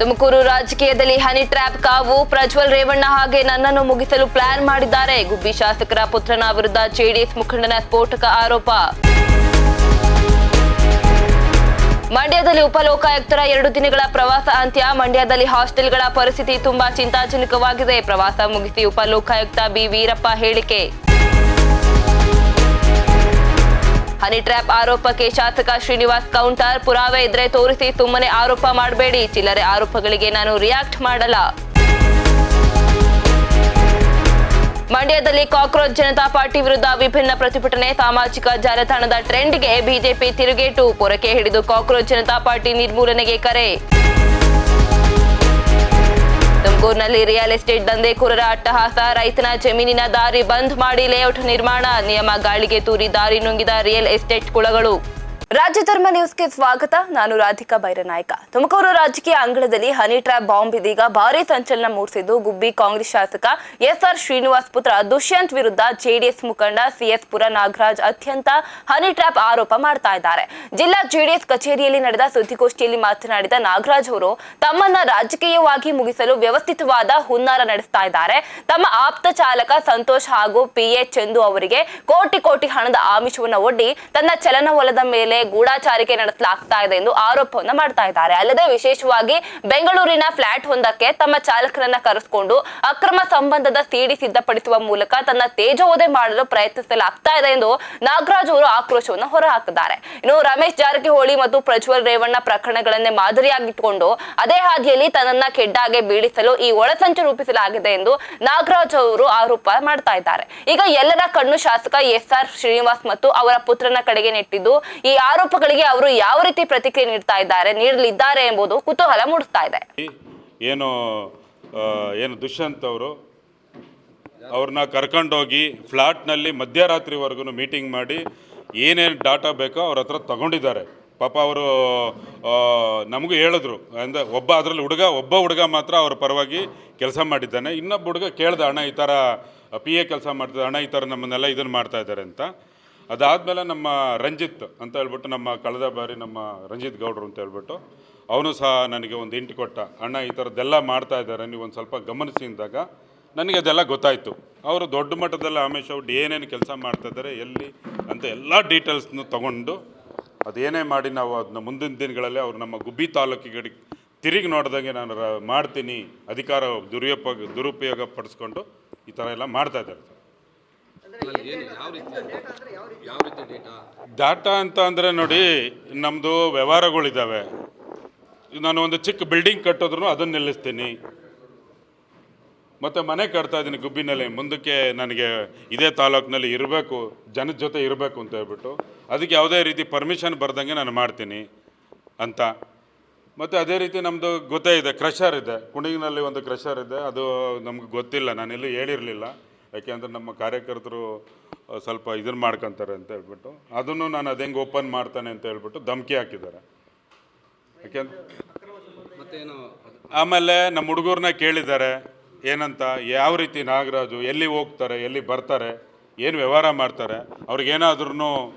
ತುಮಕೂರು ರಾಜಕೀಯದಲ್ಲಿ honey trap ಕಾವು. ಪ್ರಜ್ವಲ್ ರೇವಣ್ಣ ಹಾಗೆ ನನ್ನನ್ನು ಮುಗಿಸಲು ಪ್ಲಾನ್ ಮಾಡಿದ್ದಾರೆ. ಗುಬ್ಬಿ ಶಾಸಕರ ಪುತ್ರನ ವಿರುದ್ಧ ಜೆಡಿಎಸ್ ಮುಖಂಡನ ಸ್ಫೋಟಕ ಆರೋಪ. ಮಂಡ್ಯದಲ್ಲಿ ಉಪಲೋಕಾಯುಕ್ತರ 2 ದಿನಗಳ ಪ್ರವಾಸ ಅಂತ್ಯ. ಮಂಡ್ಯದಲ್ಲಿ ಹಾಸ್ಟೆಲ್ಗಳ ಪರಿಸ್ಥಿತಿ ತುಂಬಾ ಚಿಂತಾಜನಕವಾಗಿದೆ. ಪ್ರವಾಸ ಮುಗಿಸಿ ಉಪಲೋಕಾಯುಕ್ತ ಬಿ ವೀರಪ್ಪ ಹೇಳಿಕೆ. ಹನಿ ಟ್ರ್ಯಾಪ್ ಆರೋಪಕ್ಕೆ ಶಾಸಕ ಶ್ರೀನಿವಾಸ್ ಕೌಂಟರ್. ಪುರಾವೆ ಇದ್ರೆ ತೋರಿಸಿ, ಸುಮ್ಮನೆ ಆರೋಪ ಮಾಡಬೇಡಿ. ಚಿಲ್ಲರೆ ಆರೋಪಗಳಿಗೆ ನಾನು ರಿಯಾಕ್ಟ್ ಮಾಡಲ್ಲ. ಮಂಡ್ಯದಲ್ಲಿ ಕಾಕ್ರೋಚ್ ಜನತಾ ಪಾರ್ಟಿ ವಿರುದ್ಧ ವಿಭಿನ್ನ ಪ್ರತಿಭಟನೆ. ಸಾಮಾಜಿಕ ಜಾಲತಾಣದ ಟ್ರೆಂಡ್ಗೆ ಬಿಜೆಪಿ ತಿರುಗೇಟು. ಪೊರಕೆ ಹಿಡಿದು ಕಾಕ್ರೋಚ್ ಜನತಾ ಪಾರ್ಟಿ ನಿರ್ಮೂಲನೆಗೆ ಕರೆ. ತುಮಕೂರಿನಲ್ಲಿ ರಿಯಲ್ ಎಸ್ಟೇಟ್ ದಂಧೆಕೋರರ ಅಟ್ಟಹಾಸ. ರೈತನ ಜಮೀನಿನ ದಾರಿ ಬಂದ್ ಮಾಡಿ ಲೇಔಟ್ ನಿರ್ಮಾಣ. ನಿಯಮ ಗಾಳಿಗೆ ತೂರಿ ದಾರಿ ನುಂಗಿದ ರಿಯಲ್ ಎಸ್ಟೇಟ್ ಕುಳಗಳು. ರಾಜ್ಯ ಧರ್ಮ ನ್ಯೂಸ್ಗೆ ಸ್ವಾಗತ. ನಾನು ರಾಧಿಕಾ ಬೈರನಾಯ್ಕ. ತುಮಕೂರು ರಾಜಕೀಯ ಅಂಗಳದಲ್ಲಿ ಹನಿ ಟ್ರ್ಯಾಪ್ ಬಾಂಬ್ ಇದೀಗ ಭಾರೀ ಸಂಚಲನ ಮೂಡಿಸಿದ್ದು, ಗುಬ್ಬಿ ಕಾಂಗ್ರೆಸ್ ಶಾಸಕ ಎಸ್ಆರ್ ಶ್ರೀನಿವಾಸ್ ಪುತ್ರ ದುಷ್ಯಂತ್ ವಿರುದ್ಧ ಜೆಡಿಎಸ್ ಮುಖಂಡ ಸಿಎಸ್ ಪುರ ನಾಗರಾಜ್ ಅತ್ಯಂತ ಹನಿ ಟ್ರ್ಯಾಪ್ ಆರೋಪ ಮಾಡ್ತಾ ಇದ್ದಾರೆ. ಜಿಲ್ಲಾ ಜೆಡಿಎಸ್ ಕಚೇರಿಯಲ್ಲಿ ನಡೆದ ಸುದ್ದಿಗೋಷ್ಠಿಯಲ್ಲಿ ಮಾತನಾಡಿದ ನಾಗರಾಜ್ ಅವರು, ತಮ್ಮನ್ನ ರಾಜಕೀಯವಾಗಿ ಮುಗಿಸಲು ವ್ಯವಸ್ಥಿತವಾದ ಹುನ್ನಾರ ನಡೆಸ್ತಾ ಇದ್ದಾರೆ. ತಮ್ಮ ಆಪ್ತ ಚಾಲಕ ಸಂತೋಷ್ ಹಾಗೂ ಪಿಎ ಚಂದು ಅವರಿಗೆ ಕೋಟಿ ಹಣದ ಆಮಿಷವನ್ನು ಒಡ್ಡಿ ತನ್ನ ಚಲನವಲದ ಮೇಲೆ ಗೂಢಾಚಾರಿಕೆ ನಡೆಸಲಾಗ್ತಾ ಇದೆ ಎಂದು ಆರೋಪವನ್ನ ಮಾಡ್ತಾ ಇದ್ದಾರೆ. ಅಲ್ಲದೆ ವಿಶೇಷವಾಗಿ ಬೆಂಗಳೂರಿನ ಫ್ಲಾಟ್ ಒಂದಕ್ಕೆ ತಮ್ಮ ಚಾಲಕರನ್ನ ಕರೆಸಿಕೊಂಡು ಅಕ್ರಮ ಸಂಬಂಧದ ಸಿಡಿ ಸಿದ್ಧಪಡಿಸುವ ಮೂಲಕ ತನ್ನ ತೇಜೋವಧೆ ಮಾಡಲು ಪ್ರಯತ್ನಿಸಲಾಗ್ತಾ ಇದೆ ಎಂದು ನಾಗರಾಜ್ ಅವರು ಆಕ್ರೋಶವನ್ನು ಹೊರಹಾಕಿದ್ದಾರೆ. ಇನ್ನು ರಮೇಶ್ ಜಾರಕಿಹೊಳಿ ಮತ್ತು ಪ್ರಜ್ವಲ್ ರೇವಣ್ಣ ಪ್ರಕರಣಗಳನ್ನೇ ಮಾದರಿಯಾಗಿಟ್ಟುಕೊಂಡು ಅದೇ ಹಾದಿಯಲ್ಲಿ ತನ್ನನ್ನ ಕೆಡ್ಡಾಗೆ ಬೀಳಿಸಲು ಈ ಒಳಸಂಚು ರೂಪಿಸಲಾಗಿದೆ ಎಂದು ನಾಗರಾಜ್ ಅವರು ಆರೋಪ ಮಾಡ್ತಾ ಇದ್ದಾರೆ. ಈಗ ಎಲ್ಲರ ಕಣ್ಣು ಶಾಸಕ ಎಸ್ಆರ್ ಶ್ರೀನಿವಾಸ್ ಮತ್ತು ಅವರ ಪುತ್ರನ ಕಡೆಗೆ ನೆಟ್ಟಿದ್ದು, ಈ ಆರೋಪಗಳಿಗೆ ಅವರು ಯಾವ ರೀತಿ ಪ್ರತಿಕ್ರಿಯೆ ನೀಡಲಿದ್ದಾರೆ ಎಂಬುದು ಕುತೂಹಲ ಮೂಡಿಸ್ತಾ ಇದೆ. ಏನು ದುಷ್ಯಂತ್ ಅವರು ಅವ್ರನ್ನ ಕರ್ಕೊಂಡೋಗಿ ಫ್ಲಾಟ್ನಲ್ಲಿ ಮಧ್ಯರಾತ್ರಿವರೆಗೂ ಮೀಟಿಂಗ್ ಮಾಡಿ ಏನೇನು ಡಾಟಾ ಬೇಕೋ ಅವ್ರ ಹತ್ರ ತಗೊಂಡಿದ್ದಾರೆ. ಪಾಪ ಅವರು ನಮಗೂ ಹೇಳಿದ್ರು, ಅಂದರೆ ಅದರಲ್ಲಿ ಒಬ್ಬ ಹುಡುಗ ಮಾತ್ರ ಅವ್ರ ಪರವಾಗಿ ಕೆಲಸ ಮಾಡಿದ್ದಾನೆ. ಇನ್ನೊಬ್ಬ ಹುಡುಗ ಕೇಳ್ದೆ, ಅಣ್ಣ ಈ ಥರ PA ಕೆಲಸ ಮಾಡ್ತಿದ್ದೆ, ಅಣ್ಣ ಈ ಥರ ನಮ್ಮನ್ನೆಲ್ಲ ಇದನ್ನು ಮಾಡ್ತಾ ಇದ್ದಾರೆ ಅಂತ. ಅದಾದಮೇಲೆ ನಮ್ಮ ರಂಜಿತ್ ಅಂತ ಹೇಳ್ಬಿಟ್ಟು, ನಮ್ಮ ಕಳೆದ ಬಾರಿ ನಮ್ಮ ರಂಜಿತ್ ಗೌಡ್ರು ಅಂತ ಹೇಳ್ಬಿಟ್ಟು ಅವನು ಸಹ ನನಗೆ ಒಂದು ಇಂಟು ಕೊಟ್ಟ, ಅಣ್ಣ ಈ ಥರದ್ದೆಲ್ಲ ಮಾಡ್ತಾ ಇದ್ದಾರೆ, ನೀವು ಒಂದು ಸ್ವಲ್ಪ ಗಮನಿಸಿ ಅಂದಾಗ ನನಗೆ ಅದೆಲ್ಲ ಗೊತ್ತಾಯಿತು. ಅವರು ದೊಡ್ಡ ಮಟ್ಟದಲ್ಲಿ ಆಮೇಶ್ ಔಟ್ ಏನೇನು ಕೆಲಸ ಮಾಡ್ತಾಯಿದ್ದಾರೆ ಎಲ್ಲಿ ಅಂತ ಎಲ್ಲ ಡೀಟೇಲ್ಸ್ನು ತೊಗೊಂಡು ಅದೇನೇ ಮಾಡಿ ನಾವು ಅದನ್ನ ಮುಂದಿನ ದಿನಗಳಲ್ಲಿ ಅವ್ರು ನಮ್ಮ ಗುಬ್ಬಿ ತಾಲೂಕಿಗೆ ತಿರುಗಿ ನೋಡ್ದಂಗೆ ನಾನು ಮಾಡ್ತೀನಿ, ಅಧಿಕಾರ ದುರುಪಯೋಗ ಪಡಿಸ್ಕೊಂಡು ಈ ಥರ ಎಲ್ಲ ಮಾಡ್ತಾಯಿದ್ದಾರೆ. ಡಾಟಾ ಅಂತ ಅಂದರೆ ನೋಡಿ, ನಮ್ಮದು ವ್ಯವಹಾರಗಳಿದ್ದಾವೆ. ನಾನು ಒಂದು ಚಿಕ್ಕ ಬಿಲ್ಡಿಂಗ್ ಕಟ್ಟಿದ್ರು ಅದನ್ನು ನಿಲ್ಲಿಸ್ತೀನಿ, ಮತ್ತು ಮನೆ ಕಟ್ತಾ ಇದ್ದೀನಿ ಗುಬ್ಬಿನಲ್ಲಿ, ಮುಂದಕ್ಕೆ ನನಗೆ ಇದೇ ತಾಲೂಕಿನಲ್ಲಿ ಇರಬೇಕು, ಜನದ ಜೊತೆ ಇರಬೇಕು ಅಂತ ಹೇಳ್ಬಿಟ್ಟು ಅದಕ್ಕೆ ಯಾವುದೇ ರೀತಿ ಪರ್ಮಿಷನ್ ಬರ್ದಂಗೆ ನಾನು ಮಾಡ್ತೀನಿ ಅಂತ. ಮತ್ತು ಅದೇ ರೀತಿ ನಮ್ಮದು ಗೊತ್ತೇ ಇದೆ, ಕ್ರಷರ್ ಇದೆ, ಕುಣಿಗಿನಲ್ಲಿ ಒಂದು ಕ್ರಷರ್ ಇದೆ, ಅದು ನಮ್ಗೆ ಗೊತ್ತಿಲ್ಲ, ನಾನೆಲ್ಲೂ ಹೇಳಿರಲಿಲ್ಲ. ಯಾಕೆಂದರೆ ನಮ್ಮ ಕಾರ್ಯಕರ್ತರು ಸ್ವಲ್ಪ ಇದನ್ನು ಮಾಡ್ಕೊತಾರೆ ಅಂತ ಹೇಳ್ಬಿಟ್ಟು ಅದನ್ನು ನಾನು ಅದು ಹೆಂಗೆ ಓಪನ್ ಮಾಡ್ತಾನೆ ಅಂತ ಹೇಳ್ಬಿಟ್ಟು ಧಮಕಿ ಹಾಕಿದ್ದಾರೆ. ಯಾಕೆಂದ್ರೆ ಆಮೇಲೆ ನಮ್ಮ ಹುಡುಗರನ್ನ ಕೇಳಿದ್ದಾರೆ ಏನಂತ, ಯಾವ ರೀತಿ ನಾಗರಾಜು ಎಲ್ಲಿ ಹೋಗ್ತಾರೆ, ಎಲ್ಲಿ ಬರ್ತಾರೆ, ಏನು ವ್ಯವಹಾರ ಮಾಡ್ತಾರೆ, ಅವ್ರಿಗೇನಾದ್ರೂ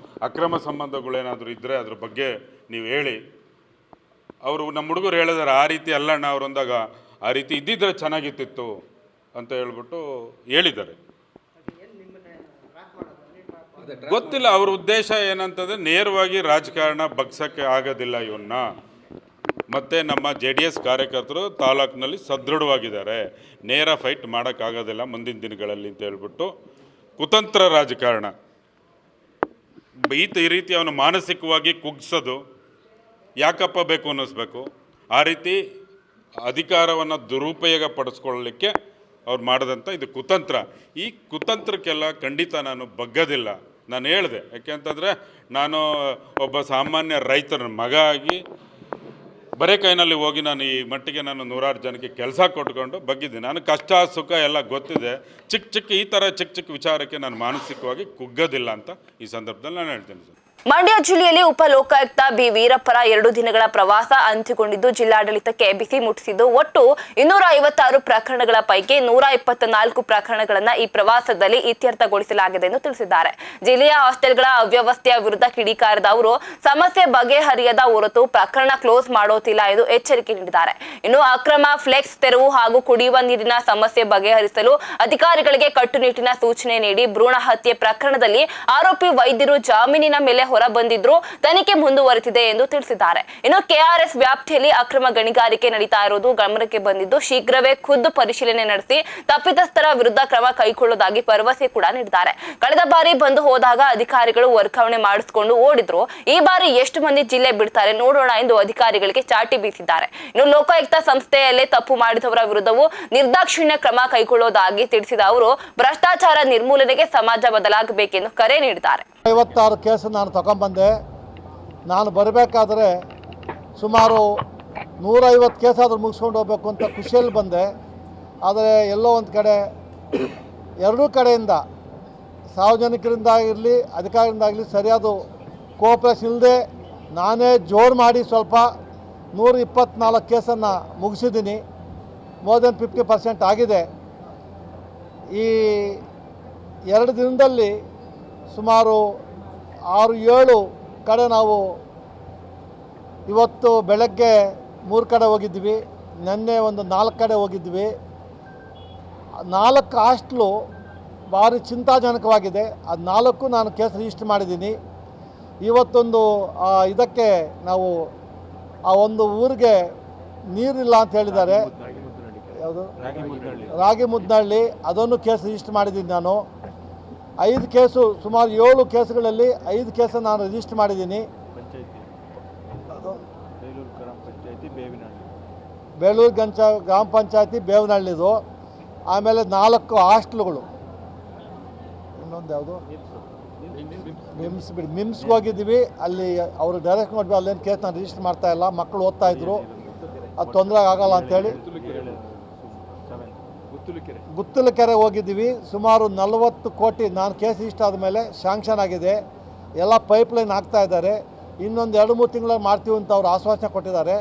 ಅಕ್ರಮ ಸಂಬಂಧಗಳೇನಾದರೂ ಇದ್ದರೆ ಅದ್ರ ಬಗ್ಗೆ ನೀವು ಹೇಳಿ. ಅವರು ನಮ್ಮ ಹುಡುಗರು ಹೇಳಿದ್ದಾರೆ, ಆ ರೀತಿ ಅಲ್ಲಣ್ಣ ಅವ್ರು ಅಂದಾಗ, ಆ ರೀತಿ ಇದ್ದಿದ್ರೆ ಚೆನ್ನಾಗಿತ್ತಿತ್ತು ಅಂತ ಹೇಳ್ಬಿಟ್ಟು ಹೇಳಿದ್ದಾರೆ. ಗೊತ್ತಿಲ್ಲ ಅವ್ರ ಉದ್ದೇಶ ಏನಂತಂದರೆ, ನೇರವಾಗಿ ರಾಜಕಾರಣ ಬಗ್ಸೋಕ್ಕೆ ಆಗೋದಿಲ್ಲ ಇವನ್ನ. ಮತ್ತು ನಮ್ಮ JDS ಕಾರ್ಯಕರ್ತರು ತಾಲೂಕಿನಲ್ಲಿ ಸದೃಢವಾಗಿದ್ದಾರೆ, ನೇರ ಫೈಟ್ ಮಾಡೋಕ್ಕಾಗೋದಿಲ್ಲ ಮುಂದಿನ ದಿನಗಳಲ್ಲಿ ಅಂತ ಹೇಳ್ಬಿಟ್ಟು ಕುತಂತ್ರ ರಾಜಕಾರಣ, ಈ ರೀತಿ ಅವನು ಮಾನಸಿಕವಾಗಿ ಕುಗ್ಸೋದು ಯಾಕಪ್ಪ ಬೇಕು ಅನ್ನಿಸ್ಬೇಕು. ಆ ರೀತಿ ಅಧಿಕಾರವನ್ನು ದುರುಪಯೋಗ ಪಡಿಸ್ಕೊಳ್ಳಲಿಕ್ಕೆ ಅವ್ರು ಮಾಡಿದಂಥ ಇದು ಕುತಂತ್ರ. ಈ ಕುತಂತ್ರಕ್ಕೆಲ್ಲ ಖಂಡಿತ ನಾನು ಬಗ್ಗೋದಿಲ್ಲ. ನಾನು ಹೇಳಿದೆ, ಯಾಕೆಂತಂದರೆ ನಾನು ಒಬ್ಬ ಸಾಮಾನ್ಯ ರೈತರ ಮಗ ಆಗಿ ಬರೇ ಕೈನಲ್ಲಿ ಹೋಗಿ ನಾನು ಈ ಮಟ್ಟಿಗೆ ನಾನು 100 ಜನಕ್ಕೆ ಕೆಲಸ ಕೊಟ್ಕೊಂಡು ಬಗ್ಗಿದ್ದೀನಿ. ನಾನು ಕಷ್ಟ ಸುಖ ಎಲ್ಲ ಗೊತ್ತಿದೆ. ಈ ಥರ ಚಿಕ್ಕ ವಿಚಾರಕ್ಕೆ ನಾನು ಮಾನಸಿಕವಾಗಿ ಕುಗ್ಗೋದಿಲ್ಲ ಅಂತ ಈ ಸಂದರ್ಭದಲ್ಲಿ ನಾನು ಹೇಳ್ತೀನಿ ಸರ್. ಮಂಡ್ಯ ಜಿಲ್ಲೆಯಲ್ಲಿ ಉಪ ಲೋಕಾಯುಕ್ತ ಬಿ ವೀರಪ್ಪರ 2 ದಿನಗಳ ಪ್ರವಾಸ ಅಂತ್ಯಗೊಂಡಿದ್ದು ಜಿಲ್ಲಾಡಳಿತಕ್ಕೆ ಬಿಸಿ ಮುಟ್ಟಿಸಿದ್ದು ಒಟ್ಟು 256 ಪ್ರಕರಣಗಳ ಪೈಕಿ 124 ಪ್ರಕರಣಗಳನ್ನು ಈ ಪ್ರವಾಸದಲ್ಲಿ ಇತ್ಯರ್ಥಗೊಳಿಸಲಾಗಿದೆ ಎಂದು ತಿಳಿಸಿದ್ದಾರೆ. ಜಿಲ್ಲೆಯ ಹಾಸ್ಟೆಲ್ಗಳ ಅವ್ಯವಸ್ಥೆಯ ವಿರುದ್ಧ ಕಿಡಿಕಾರದ ಅವರು ಸಮಸ್ಯೆ ಬಗೆಹರಿಯದ ಹೊರತು ಪ್ರಕರಣ ಕ್ಲೋಸ್ ಮಾಡೋತಿಲ್ಲ ಎಂದು ಎಚ್ಚರಿಕೆ ನೀಡಿದ್ದಾರೆ. ಇನ್ನು ಅಕ್ರಮ ಫ್ಲೆಕ್ಸ್ ತೆರವು ಹಾಗೂ ಕುಡಿಯುವ ನೀರಿನ ಸಮಸ್ಯೆ ಬಗೆಹರಿಸಲು ಅಧಿಕಾರಿಗಳಿಗೆ ಕಟ್ಟುನಿಟ್ಟಿನ ಸೂಚನೆ ನೀಡಿ ಭ್ರೂಣ ಹತ್ಯೆ ಪ್ರಕರಣದಲ್ಲಿ ಆರೋಪಿ ವೈದ್ಯರು ಜಾಮೀನಿನ ಮೇಲೆ ಹೊರ ಬಂದಿದ್ರು ತನಿಖೆ ಮುಂದುವರೆದಿದೆ ಎಂದು ತಿಳಿಸಿದ್ದಾರೆ. ಇನ್ನು ಕೆಆರ್ಎಸ್ ವ್ಯಾಪ್ತಿಯಲ್ಲಿ ಅಕ್ರಮ ಗಣಿಗಾರಿಕೆ ನಡೀತಾ ಇರುವುದು ಗಮನಕ್ಕೆ ಬಂದಿದ್ದು ಶೀಘ್ರವೇ ಖುದ್ದು ಪರಿಶೀಲನೆ ನಡೆಸಿ ತಪ್ಪಿತಸ್ಥರ ವಿರುದ್ಧ ಕ್ರಮ ಕೈಗೊಳ್ಳುವುದಾಗಿ ಭರವಸೆ ಕೂಡ ನೀಡಿದ್ದಾರೆ. ಕಳೆದ ಬಾರಿ ಬಂದು ಹೋದಾಗ ಅಧಿಕಾರಿಗಳು ವರ್ಗಾವಣೆ ಮಾಡಿಸಿಕೊಂಡು ಓಡಿದ್ರು. ಈ ಬಾರಿ ಎಷ್ಟು ಮಂದಿ ಜಿಲ್ಲೆ ಬಿಡ್ತಾರೆ ನೋಡೋಣ ಎಂದು ಅಧಿಕಾರಿಗಳಿಗೆ ಚಾಟಿ ಬೀಸಿದ್ದಾರೆ. ಇನ್ನು ಲೋಕಾಯುಕ್ತ ಸಂಸ್ಥೆಯಲ್ಲೇ ತಪ್ಪು ಮಾಡಿದವರ ವಿರುದ್ಧವೂ ನಿರ್ದಾಕ್ಷಿಣ್ಯ ಕ್ರಮ ಕೈಗೊಳ್ಳುವುದಾಗಿ ತಿಳಿಸಿದ ಅವರು ಭ್ರಷ್ಟಾಚಾರ ನಿರ್ಮೂಲನೆಗೆ ಸಮಾಜ ಬದಲಾಗಬೇಕೆಂದು ಕರೆ ನೀಡಿದ್ದಾರೆ. 56 ಕೇಸು ನಾನು ತಗೊಂಡ್ಬಂದೆ. ನಾನು ಬರಬೇಕಾದ್ರೆ ಸುಮಾರು 150 ಕೇಸಾದರೂ ಮುಗಿಸ್ಕೊಂಡು ಹೋಗಬೇಕು ಅಂತ ಖುಷಿಯಲ್ಲಿ ಬಂದೆ. ಆದರೆ ಎಲ್ಲೋ ಒಂದು ಕಡೆ ಎರಡೂ ಕಡೆಯಿಂದ ಸಾರ್ವಜನಿಕರಿಂದ ಇರಲಿ ಅಧಿಕಾರಿಯಿಂದಾಗಲಿ ಸರಿಯಾದ ಕೋಆಪ್ರೇಷನ್ ಇಲ್ಲದೆ ನಾನೇ ಜೋರು ಮಾಡಿ ಸ್ವಲ್ಪ 124 ಕೇಸನ್ನು ಮುಗಿಸಿದ್ದೀನಿ. ಮೋರ್ ದೆನ್ 50% ಆಗಿದೆ. ಈ 2 ದಿನದಲ್ಲಿ ಸುಮಾರು 6-7 ಕಡೆ ನಾವು ಇವತ್ತು ಬೆಳಗ್ಗೆ 3 ಕಡೆ ಹೋಗಿದ್ವಿ, ನಿನ್ನೆ ಒಂದು 4 ಕಡೆ ಹೋಗಿದ್ವಿ. 4 ಹಾಸ್ಟ್ಲು ಭಾರಿ ಚಿಂತಾಜನಕವಾಗಿದೆ. ಅದು 4 ನಾನು ಕೇಸ್ ರಿಜಿಸ್ಟರ್ ಮಾಡಿದ್ದೀನಿ. ಇವತ್ತೊಂದು ಇದಕ್ಕೆ ನಾವು ಆ ಒಂದು ಊರಿಗೆ ನೀರಿಲ್ಲ ಅಂತ ಹೇಳಿದ್ದಾರೆ. ಯಾವುದು ರಾಗಿ ಮುದ್ನಹಳ್ಳಿ, ಅದನ್ನು ಕೇಸ್ ರಿಜಿಸ್ಟರ್ ಮಾಡಿದ್ದೀನಿ ನಾನು. 5 ಕೇಸು ಸುಮಾರು 7 ಕೇಸುಗಳಲ್ಲಿ 5 ಕೇಸನ್ನು ನಾನು ರಿಜಿಸ್ಟರ್ ಮಾಡಿದ್ದೀನಿ. ಬೇಲೂರು ಗ್ರಾಮ ಪಂಚಾಯತಿ ಬೇವನಹಳ್ಳಿದು. ಆಮೇಲೆ 4 ಹಾಸ್ಟ್ಲುಗಳು. ಇನ್ನೊಂದು ಯಾವುದು ಮಿಮ್ಸ್ಗೆ ಹೋಗಿದ್ದೀವಿ. ಅಲ್ಲಿ ಅವರು ಡೈರೆಕ್ಟ್ ಮಾಡಿಬಿಟ್ಟು ಅಲ್ಲೇನು ಕೇಸ್ ನಾನು ರಿಜಿಸ್ಟರ್ ಮಾಡ್ತಾಯಿಲ್ಲ, ಮಕ್ಕಳು ಓದ್ತಾಯಿದ್ರು, ಅದು ತೊಂದರೆ ಆಗಲ್ಲ ಅಂಥೇಳಿ ಗುತ್ತಲಕೆರೆ ಹೋಗಿದ್ದೀವಿ. ಸುಮಾರು 40 ಕೋಟಿ ನಾನು ಕೇಸ್ ರಿಜಿಸ್ಟರ್ ಆದಮೇಲೆ ಶಾಂಕ್ಷನ್ ಆಗಿದೆ. ಎಲ್ಲ ಪೈಪ್ಲೈನ್ ಹಾಕ್ತಾ ಇದ್ದಾರೆ. ಇನ್ನೊಂದು 2-3 ತಿಂಗಳಲ್ಲಿ ಮಾಡ್ತೀವಿ ಅಂತ ಅವ್ರು ಆಶ್ವಾಸನೆ ಕೊಟ್ಟಿದ್ದಾರೆ.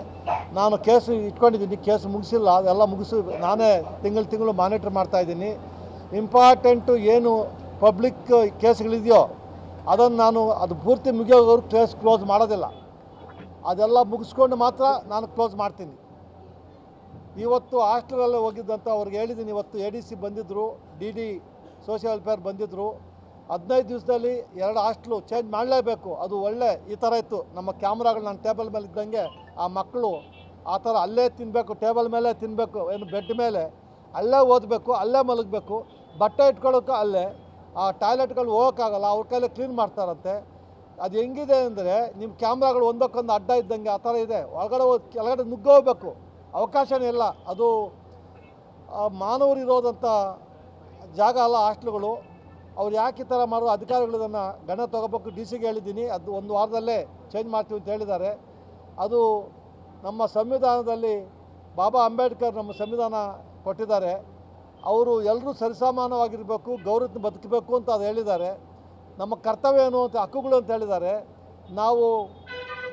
ನಾನು ಕೇಸು ಇಟ್ಕೊಂಡಿದ್ದೀನಿ, ಕೇಸು ಮುಗಿಸಿಲ್ಲ. ಅದೆಲ್ಲ ಮುಗಿಸಿ ನಾನೇ ತಿಂಗಳು ಮಾನಿಟ್ರ್ ಮಾಡ್ತಾಯಿದ್ದೀನಿ. ಇಂಪಾರ್ಟೆಂಟು ಏನು ಪಬ್ಲಿಕ್ ಕೇಸ್ಗಳಿದೆಯೋ ಅದನ್ನು ಅದು ಪೂರ್ತಿ ಮುಗಿಯೋವರು ಕೇಸ್ ಕ್ಲೋಸ್ ಮಾಡೋದಿಲ್ಲ. ಅದೆಲ್ಲ ಮುಗಿಸ್ಕೊಂಡು ಮಾತ್ರ ನಾನು ಕ್ಲೋಸ್ ಮಾಡ್ತೀನಿ. ಇವತ್ತು ಹಾಸ್ಟೆಲಲ್ಲೇ ಹೋಗಿದ್ದಂತ ಅವ್ರಿಗೆ ಹೇಳಿದ್ದೀನಿ. ಇವತ್ತು ADC ಬಂದಿದ್ದರು, DD ಸೋಷಿಯಲ್ ವೆಲ್ಫೇರ್ ಬಂದಿದ್ದರು. 15 ದಿವಸದಲ್ಲಿ 2 ಹಾಸ್ಟ್ಲು ಚೇಂಜ್ ಮಾಡಲೇಬೇಕು. ಅದು ಒಳ್ಳೆ ಈ ಥರ ಇತ್ತು. ನಮ್ಮ ಕ್ಯಾಮ್ರಾಗಳು ನಾನು ಟೇಬಲ್ ಮೇಲೆ ಇದ್ದಂಗೆ ಆ ಮಕ್ಕಳು ಆ ಥರ ಅಲ್ಲೇ ತಿನ್ನಬೇಕು, ಟೇಬಲ್ ಮೇಲೆ ತಿನ್ನಬೇಕು, ಏನು ಬೆಡ್ ಮೇಲೆ ಅಲ್ಲೇ ಓದಬೇಕು, ಅಲ್ಲೇ ಮಲಗಬೇಕು, ಬಟ್ಟೆ ಇಟ್ಕೊಳ್ಳೋಕೆ ಅಲ್ಲೇ. ಆ ಟಾಯ್ಲೆಟ್ಗಳು ಹೋಗೋಕ್ಕಾಗಲ್ಲ, ಅವ್ರ ಕೈಲೇ ಕ್ಲೀನ್ ಮಾಡ್ತಾರಂತೆ. ಅದು ಹೆಂಗಿದೆ ಅಂದರೆ ನಿಮ್ಮ ಕ್ಯಾಮ್ರಾಗಳು ಒಂದಕ್ಕೊಂದು ಅಡ್ಡ ಇದ್ದಂಗೆ ಆ ಥರ ಇದೆ. ಒಳಗಡೆ ಕೆಳಗಡೆ ನುಗ್ಗೋಗ್ಬೇಕು, ಅವಕಾಶನೇ ಇಲ್ಲ. ಅದು ಮಾನವರು ಇರೋದಂಥ ಜಾಗ ಅಲ್ಲ ಹಾಸ್ಟ್ಲುಗಳು. ಅವ್ರು ಯಾಕೆ ಈ ಥರ ಮಾಡೋ ಅಧಿಕಾರಿಗಳು ಇದನ್ನು ಗಣನೆ ತೊಗೋಬೇಕು. DCಗೆ ಹೇಳಿದ್ದೀನಿ, ಅದು 1 ವಾರದಲ್ಲೇ ಚೇಂಜ್ ಮಾಡ್ತೀವಿ ಅಂತ ಹೇಳಿದ್ದಾರೆ. ಅದು ನಮ್ಮ ಸಂವಿಧಾನದಲ್ಲಿ ಬಾಬಾ ಅಂಬೇಡ್ಕರ್ ನಮ್ಮ ಸಂವಿಧಾನ ಕೊಟ್ಟಿದ್ದಾರೆ. ಅವರು ಎಲ್ಲರೂ ಸರಿಸಮಾನವಾಗಿರಬೇಕು, ಗೌರವ ಬದುಕಬೇಕು ಅಂತ ಅದು ಹೇಳಿದ್ದಾರೆ. ನಮ್ಮ ಕರ್ತವ್ಯ ಏನು ಅಂತ ಹಕ್ಕುಗಳು ಅಂತ ಹೇಳಿದ್ದಾರೆ. ನಾವು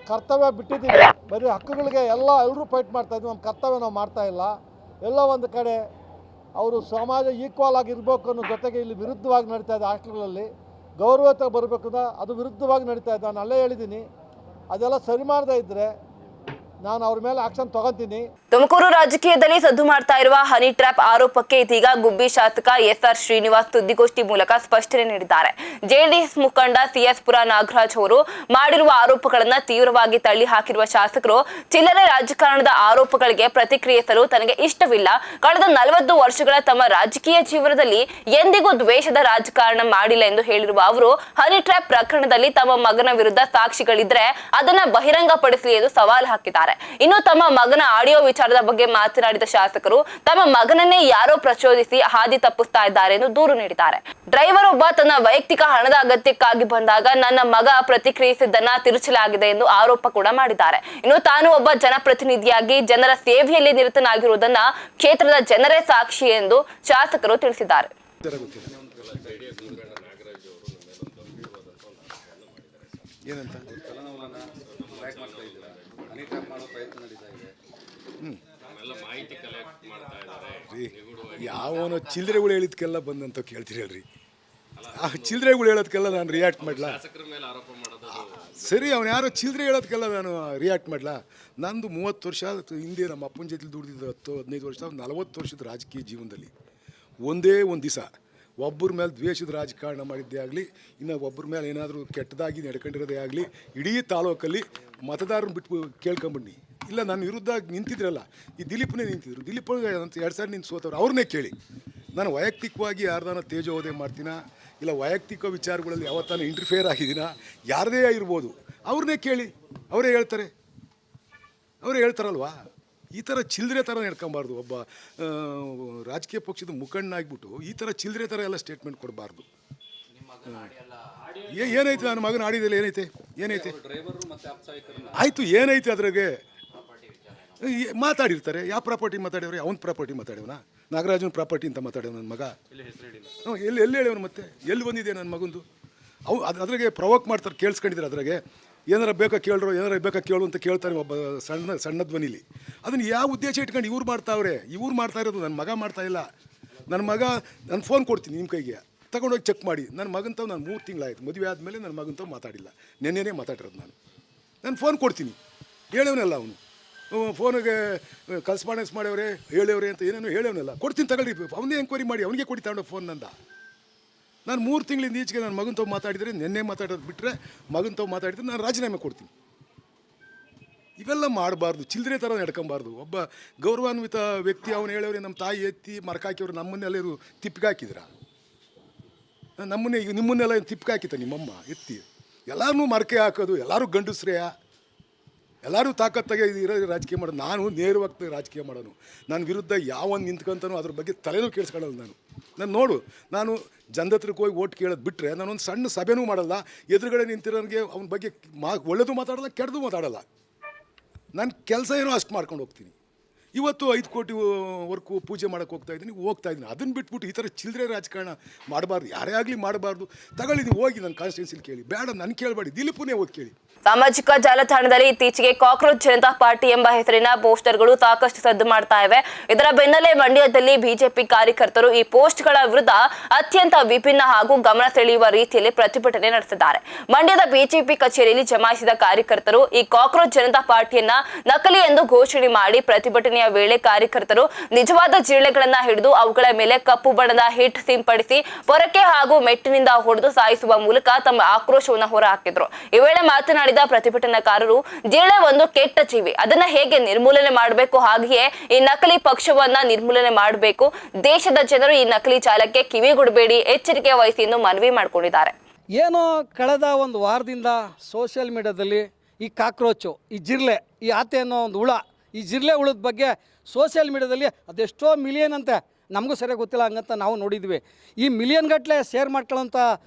ಕರ್ತವ್ಯ ಬಿಟ್ಟಿದ್ದೀವಿ, ಬರೀ ಹಕ್ಕುಗಳಿಗೆ ಎಲ್ಲರೂ ಫೈಟ್ ಮಾಡ್ತಾಯಿದ್ವಿ. ನಮ್ಮ ಕರ್ತವ್ಯ ನಾವು ಮಾಡ್ತಾಯಿಲ್ಲ. ಎಲ್ಲೋ ಒಂದು ಕಡೆ ಅವರು ಸಮಾಜ ಈಕ್ವಲ್ ಆಗಿರಬೇಕು ಅನ್ನೋ ಜೊತೆಗೆ ಇಲ್ಲಿ ವಿರುದ್ಧವಾಗಿ ನಡೀತಾ ಇದೆ. ಹಾಸ್ಟೆಲ್ಗಳಲ್ಲಿ ಗೌರವತೆ ಬರಬೇಕು ಅದು ವಿರುದ್ಧವಾಗಿ ನಡೀತಾ ಇದೆ. ನಾನು ಅಲ್ಲೇ ಹೇಳಿದ್ದೀನಿ. ಅದೆಲ್ಲ ಸರಿ ಮಾಡದೇ ಇದ್ದರೆ ನಾನು ಅವ್ರ ಮೇಲೆ ಆಕ್ಷನ್ ತಗೊಂತೀನಿ. ತುಮಕೂರು ರಾಜಕೀಯದಲ್ಲಿ ಸದ್ದು ಮಾಡ್ತಾ ಇರುವ ಹನಿ ಟ್ರ್ಯಾಪ್ ಆರೋಪಕ್ಕೆ ಇದೀಗ ಗುಬ್ಬಿ ಶಾಸಕ SR ಶ್ರೀನಿವಾಸ್ ಸುದ್ದಿಗೋಷ್ಠಿ ಮೂಲಕ ಸ್ಪಷ್ಟನೆ ನೀಡಿದ್ದಾರೆ. ಜೆಡಿಎಸ್ ಮುಖಂಡ CS ಪುರ ನಾಗರಾಜ್ ಅವರು ಮಾಡಿರುವ ಆರೋಪಗಳನ್ನು ತೀವ್ರವಾಗಿ ತಳ್ಳಿ ಹಾಕಿರುವ ಶಾಸಕರು ಚಿಲ್ಲರೆ ರಾಜಕಾರಣದ ಆರೋಪಗಳಿಗೆ ಪ್ರತಿಕ್ರಿಯಿಸಲು ತನಗೆ ಇಷ್ಟವಿಲ್ಲ. ಕಳೆದ 40 ವರ್ಷಗಳ ತಮ್ಮ ರಾಜಕೀಯ ಜೀವನದಲ್ಲಿ ಎಂದಿಗೂ ದ್ವೇಷದ ರಾಜಕಾರಣ ಮಾಡಿಲ್ಲ ಎಂದು ಹೇಳಿರುವ ಅವರು ಹನಿ ಟ್ರ್ಯಾಪ್ ಪ್ರಕರಣದಲ್ಲಿ ತಮ್ಮ ಮಗನ ವಿರುದ್ಧ ಸಾಕ್ಷಿಗಳಿದ್ರೆ ಅದನ್ನ ಬಹಿರಂಗಪಡಿಸಲಿ ಎಂದು ಸವಾಲು ಹಾಕಿದ್ದಾರೆ. ಇನ್ನು ತಮ್ಮ ಮಗನ ಆಡಿಯೋ ವಿಚಾರದ ಬಗ್ಗೆ ಮಾತನಾಡಿದ ಶಾಸಕರು ತಮ್ಮ ಮಗನನ್ನೇ ಯಾರೋ ಪ್ರಚೋದಿಸಿ ಹಾದಿ ತಪ್ಪಿಸ್ತಾ ಇದ್ದಾರೆ ಎಂದು ದೂರು ನೀಡಿದ್ದಾರೆ. ಡ್ರೈವರ್ ಒಬ್ಬ ತನ್ನ ವೈಯಕ್ತಿಕ ಹಣದ ಅಗತ್ಯಕ್ಕಾಗಿ ಬಂದಾಗ ನನ್ನ ಮಗ ಪ್ರತಿಕ್ರಿಯಿಸಿದ್ದನ್ನ ತಿರುಚಲಾಗಿದೆ ಎಂದು ಆರೋಪ ಕೂಡ ಮಾಡಿದ್ದಾರೆ. ಇನ್ನು ತಾನು ಒಬ್ಬ ಜನಪ್ರತಿನಿಧಿಯಾಗಿ ಜನರ ಸೇವೆಯಲ್ಲಿ ನಿರತನಾಗಿರುವುದನ್ನ ಕ್ಷೇತ್ರದ ಜನರೇ ಸಾಕ್ಷಿ ಎಂದು ಶಾಸಕರು ತಿಳಿಸಿದ್ದಾರೆ. ಏನಂತ ಯಾವನೋ ಚಿಲ್ಲರೆಗಳು ಹೇಳಿದ್ಕೆಲ್ಲ ಬಂದಂತ ಕೇಳ್ತೀರಲ್ರಿ, ಆ ಚಿಲ್ಲರೆಗಳು ಹೇಳೋದಕ್ಕೆಲ್ಲ ನಾನು ರಿಯಾಕ್ಟ್ ಮಾಡಲಾ? ಸರಿ, ಅವನು ಯಾರೋ ಚಿಲ್ಲರೆ ಹೇಳೋದಕ್ಕೆಲ್ಲ ನಾನು ರಿಯಾಕ್ಟ್ ಮಾಡಲಾ? ನಂದು 30 ವರ್ಷ ಹಿಂದೆ ನಮ್ಮ ಅಪ್ಪನ ಜೊತೆ ದುಡಿದಿದ್ದು 10-15 ವರ್ಷ 40 ವರ್ಷದ ರಾಜಕೀಯ ಜೀವನದಲ್ಲಿ ಒಂದೇ ಒಂದು ದಿವಸ ಒಬ್ಬರ ಮೇಲೆ ದ್ವೇಷದ ರಾಜಕಾರಣ ಮಾಡಿದ್ದೇ ಆಗಲಿ, ಇನ್ನು ಒಬ್ಬರ ಮೇಲೆ ಏನಾದರೂ ಕೆಟ್ಟದಾಗಿ ನಡ್ಕೊಂಡಿರೋದೇ ಆಗಲಿ, ಇಡೀ ತಾಲೂಕಲ್ಲಿ ಮತದಾರನ ಬಿಟ್ಟು ಕೇಳ್ಕೊಂಬಿಡಿ. ಇಲ್ಲ, ನನ್ನ ವಿರುದ್ಧ ನಿಂತಿದ್ರಲ್ಲ, ಈ ದಿಲೀಪ್ನೇ ನಿಂತಿದ್ರು, ದಿಲೀಪ್ 2 ಸಾರಿ ನಿಂತು ಸೋತವ್ರು, ಅವ್ರನ್ನೇ ಕೇಳಿ. ನಾನು ವೈಯಕ್ತಿಕವಾಗಿ ಯಾರ್ದಾನ ತೇಜೋವಧೆ ಮಾಡ್ತೀನ, ಇಲ್ಲ ವೈಯಕ್ತಿಕ ವಿಚಾರಗಳಲ್ಲಿ ಯಾವತ್ತಾನ ಇಂಟರ್ಫಿಯರ್ ಆಗಿದ್ದೀನ, ಯಾರದೇ ಇರ್ಬೋದು, ಅವ್ರನ್ನೇ ಕೇಳಿ, ಅವರೇ ಹೇಳ್ತಾರಲ್ವಾ. ಈ ಥರ ಚಿಲ್ಲರೆ ಥರ ನಡ್ಕೊಬಾರ್ದು. ಒಬ್ಬ ರಾಜಕೀಯ ಪಕ್ಷದ ಮುಖಂಡನಾಗ್ಬಿಟ್ಟು ಈ ಥರ ಚಿಲ್ಲರೆ ಥರ ಎಲ್ಲ ಸ್ಟೇಟ್ಮೆಂಟ್ ಕೊಡಬಾರ್ದು. ಏನೈತೆ ನನ್ನ ಮಗನ ಆಡಿದಲ್ಲಿ ಏನೈತೆ ಆಯಿತು, ಏನೈತೆ ಅದ್ರಾಗೆ ಮಾತಾಡಿರ್ತಾರೆ. ಯಾವ ಪ್ರಾಪರ್ಟಿ ಮಾತಾಡ್ಯವ್ರೆ? ಅವ್ನ ಪ್ರಾಪರ್ಟಿ ಮಾತಾಡ್ಯವನ, ನಾಗರಾಜನ ಪ್ರಾಪರ್ಟಿ ಅಂತ ಮಾತಾಡ್ಯವ ನನ್ನ ಮಗ. ಎಲ್ಲಿ ಹೇಳ್ಯವನು? ಮತ್ತೆ ಎಲ್ಲಿ ಬಂದಿದೆ ನನ್ನ ಮಗಂದು? ಅದ್ರಾಗೆ ಪ್ರವೋಕ್ ಮಾಡ್ತಾರೆ, ಕೇಳಿಸ್ಕೊಂಡಿದ್ದಾರೆ. ಅದ್ರಾಗೆ ಏನಾರ ಬೇಕಾ ಕೇಳು ಅಂತ ಕೇಳ್ತಾರೆ ಒಬ್ಬ ಸಣ್ಣ ಧ್ವನಿಲಿ. ಅದನ್ನು ಯಾವ ಉದ್ದೇಶ ಇಟ್ಕೊಂಡು ಇವ್ರು ಮಾಡ್ತಾ ಇರೋದು. ನನ್ನ ಮಗ ಮಾಡ್ತಾ ಇಲ್ಲ. ನನ್ನ ಮಗ, ನಾನು ಫೋನ್ ಕೊಡ್ತೀನಿ ನಿಮ್ಮ ಕೈಗೆ, ತಗೊಂಡೋಗಿ ಚೆಕ್ ಮಾಡಿ. ನನ್ನ ಮಗಂತವ್ ನಾನು 3 ತಿಂಗಳಾಯ್ತು ಮದುವೆ ಆದಮೇಲೆ ನನ್ನ ಮಗಂತವ್ ಮಾತಾಡಿಲ್ಲ, ನೆನ್ನೆನೇ ಮಾತಾಡಿರೋದು ನಾನು ಫೋನ್ ಕೊಡ್ತೀನಿ. ಹೇಳವನಲ್ಲ ಅವನು, ಫೋನಿಗೆ ಕರೆಸ್ಪಾಂಡೆನ್ಸ್ ಮಾಡ್ಯವ್ರೆ ಹೇಳವ್ರೆ ಅಂತ ಏನೇನೋ ಹೇಳವನಲ್ಲ. ಕೊಡ್ತೀನಿ ತಗೊಳ್ಳಿ, ಅವನೇ ಎಂಕ್ವೈರಿ ಮಾಡಿ ಅವನಿಗೆ ಕೊಡಿ ತಗೊಂಡು ಫೋನ್ ನಂದ. ನಾನು 3 ತಿಂಗಳಿಂದ ಈಚೆಗೆ ನನ್ನ ಮಗನ ತಾವು ಮಾತಾಡಿದರೆ, ನೆನ್ನೆ ಮಾತಾಡೋದು ಬಿಟ್ಟರೆ ಮಗನ ತಾವು ಮಾತಾಡಿದ್ರೆ ನಾನು ರಾಜೀನಾಮೆ ಕೊಡ್ತೀನಿ. ಇವೆಲ್ಲ ಮಾಡಬಾರ್ದು, ಚಿಲ್ಲರೆ ಥರ ನಡ್ಕೊಬಾರ್ದು. ಒಬ್ಬ ಗೌರವಾನ್ವಿತ ವ್ಯಕ್ತಿ ಅವನು ಹೇಳವ್ರೆ, ನಮ್ಮ ತಾಯಿ ಎತ್ತಿ ಮರಕಾಕಿಯವರು ನಮ್ಮನ್ನೆಲ್ಲರೂ ತಿಪ್ಪಿಗೆ ಹಾಕಿದ್ರ, ನಮ್ಮನ್ನೇ ಈಗ ನಿಮ್ಮನ್ನೆಲ್ಲ ತಿಪ್ಪಿಗೆ ಹಾಕಿತ್ತ ನಿಮ್ಮಮ್ಮ ಎತ್ತಿ. ಎಲ್ಲರೂ ಮರಕೆ ಹಾಕೋದು, ಎಲ್ಲರೂ ಗಂಡಸ್ರೆಯ, ಎಲ್ಲರೂ ತಾಕತ್ತಾಗೆ ಇರೋ ರಾಜಕೀಯ ಮಾಡೋದು. ನಾನು ನೇರವಾಗಿ ರಾಜಕೀಯ ಮಾಡೋನು. ನನ್ನ ವಿರುದ್ಧ ಯಾವನು ನಿಂತ್ಕೊಂತಾನೋ ಅದ್ರ ಬಗ್ಗೆ ತಲೆನೂ ಕೇಳಿಸ್ಕೊಳ್ಳಲ್ಲ. ನಾನು ಜನದ ಹತ್ರಕ್ಕೆ ಹೋಗಿ ಓಟ್ ಕೇಳೋದು ಬಿಟ್ಟರೆ ನಾನೊಂದು ಸಣ್ಣ ಸಭೆನೂ ಮಾಡಲ್ಲ. ಎದುರುಗಡೆ ನಿಂತಿರೋನಿಗೆ ಅವನ ಬಗ್ಗೆ ಒಳ್ಳೆಯದು ಮಾತಾಡಲ್ಲ, ಕೆಟ್ಟದು ಮಾತಾಡಲ್ಲ. ನನ್ನ ಕೆಲಸ ಏನೋ ಅಷ್ಟು ಮಾಡ್ಕೊಂಡು ಹೋಗ್ತೀನಿ. ಇವತ್ತು 5 ಕೋಟಿವರೆಗೂ ಪೂಜೆ ಮಾಡೋಕ್ಕೆ ಹೋಗ್ತಾ ಇದ್ದೀನಿ. ಅದನ್ನು ಬಿಟ್ಬಿಟ್ಟು ಈ ಥರ ಚಿಲ್ಲರೆ ರಾಜಕಾರಣ ಮಾಡಬಾರ್ದು, ಯಾರೇ ಆಗಲಿ ಮಾಡಬಾರ್ದು. ತಗೊಳ್ಳಿ, ಹೋಗಿ ನನ್ನ ಕಾನ್ಸ್ಟಿಟ್ಯೂನ್ಸಿಲಿ ಕೇಳಿ, ಬೇಡ ನನ್ನ ಕೇಳಬೇಡಿ, ದಿಲೀಪನೇ ಹೋಗಿ ಕೇಳಿ. ಸಾಮಾಜಿಕ ಜಾಲತಾಣದಲ್ಲಿ ಇತ್ತೀಚೆಗೆ ಕಾಕ್ರೋಚ್ ಜನತಾ ಪಾರ್ಟಿ ಎಂಬ ಹೆಸರಿನ ಪೋಸ್ಟರ್ಗಳು ಸಾಕಷ್ಟು ಸದ್ದು ಮಾಡ್ತಾ ಇವೆ. ಇದರ ಬೆನ್ನಲ್ಲೇ ಮಂಡ್ಯದಲ್ಲಿ ಬಿಜೆಪಿ ಕಾರ್ಯಕರ್ತರು ಈ ಪೋಸ್ಟ್ಗಳ ವಿರುದ್ಧ ಅತ್ಯಂತ ವಿಭಿನ್ನ ಹಾಗೂ ಗಮನ ಸೆಳೆಯುವ ರೀತಿಯಲ್ಲಿ ಪ್ರತಿಭಟನೆ ನಡೆಸಿದ್ದಾರೆ. ಮಂಡ್ಯದ ಬಿಜೆಪಿ ಕಚೇರಿಯಲ್ಲಿ ಜಮಾಯಿಸಿದ ಕಾರ್ಯಕರ್ತರು ಈ ಕಾಕ್ರೋಚ್ ಜನತಾ ಪಾರ್ಟಿಯನ್ನ ನಕಲಿ ಎಂದು ಘೋಷಣೆ ಮಾಡಿ ಪ್ರತಿಭಟನೆಯ ವೇಳೆ ಕಾರ್ಯಕರ್ತರು ನಿಜವಾದ ಜಿರಳೆಗಳನ್ನ ಹಿಡಿದು ಅವುಗಳ ಮೇಲೆ ಕಪ್ಪು ಬಣ್ಣದ ಹಿಟ್ ಸಿಂಪಡಿಸಿ ಪೊರಕೆ ಹಾಗೂ ಮೆಟ್ಟಿನಿಂದ ಹೊಡೆದು ಸಾಯಿಸುವ ಮೂಲಕ ತಮ್ಮ ಆಕ್ರೋಶವನ್ನು ಹೊರಹಾಕಿದ್ರು. ಈ ವೇಳೆ ಮಾತನಾಡಿದ ಪ್ರತಿಭಟನಾಕಾರರು, ಜಿರಳೆ ಒಂದು ಕೆಟ್ಟ ಜೀವಿ, ಅದನ್ನ ಹೇಗೆ ನಿರ್ಮೂಲನೆ ಮಾಡಬೇಕು, ಹಾಗೆಯೇ ಈ ನಕಲಿ ಪಕ್ಷವನ್ನ ನಿರ್ಮೂಲನೆ ಮಾಡಬೇಕು. ದೇಶದ ಜನರು ಈ ನಕಲಿ ಚಾಲಕ್ಕೆ ಕಿವಿಗೊಡಬೇಡಿ, ಎಚ್ಚರಿಕೆ ವಹಿಸಿ ಎಂದು ಮನವಿ ಮಾಡಿಕೊಂಡಿದ್ದಾರೆ. ಏನೋ ಕಳೆದ ಒಂದು ವಾರದಿಂದ ಸೋಷಿಯಲ್ ಮೀಡಿಯಾದಲ್ಲಿ ಈ ಕಾಕ್ರೋಚು, ಈ ಜಿರ್ಲೆ, ಈ ಆತೆ ಅನ್ನೋ ಒಂದು ಹುಳ, ಈ ಜಿರ್ಲೆ ಹುಳದ ಬಗ್ಗೆ ಸೋಷಿಯಲ್ ಮೀಡಿಯಾದಲ್ಲಿ ಅದೆಷ್ಟೋ ಮಿಲಿಯನ್ ಅಂತೆ, ನಮಗೂ ಸರಿಯಾಗಿ ಗೊತ್ತಿಲ್ಲ, ಹಂಗಂತ ನಾವು ನೋಡಿದ್ವಿ. ಈ ಮಿಲಿಯನ್ ಗಟ್ಟಲೆ ಶೇರ್ ಮಾಡ್ಕೊಳ್ಳೋಂಥ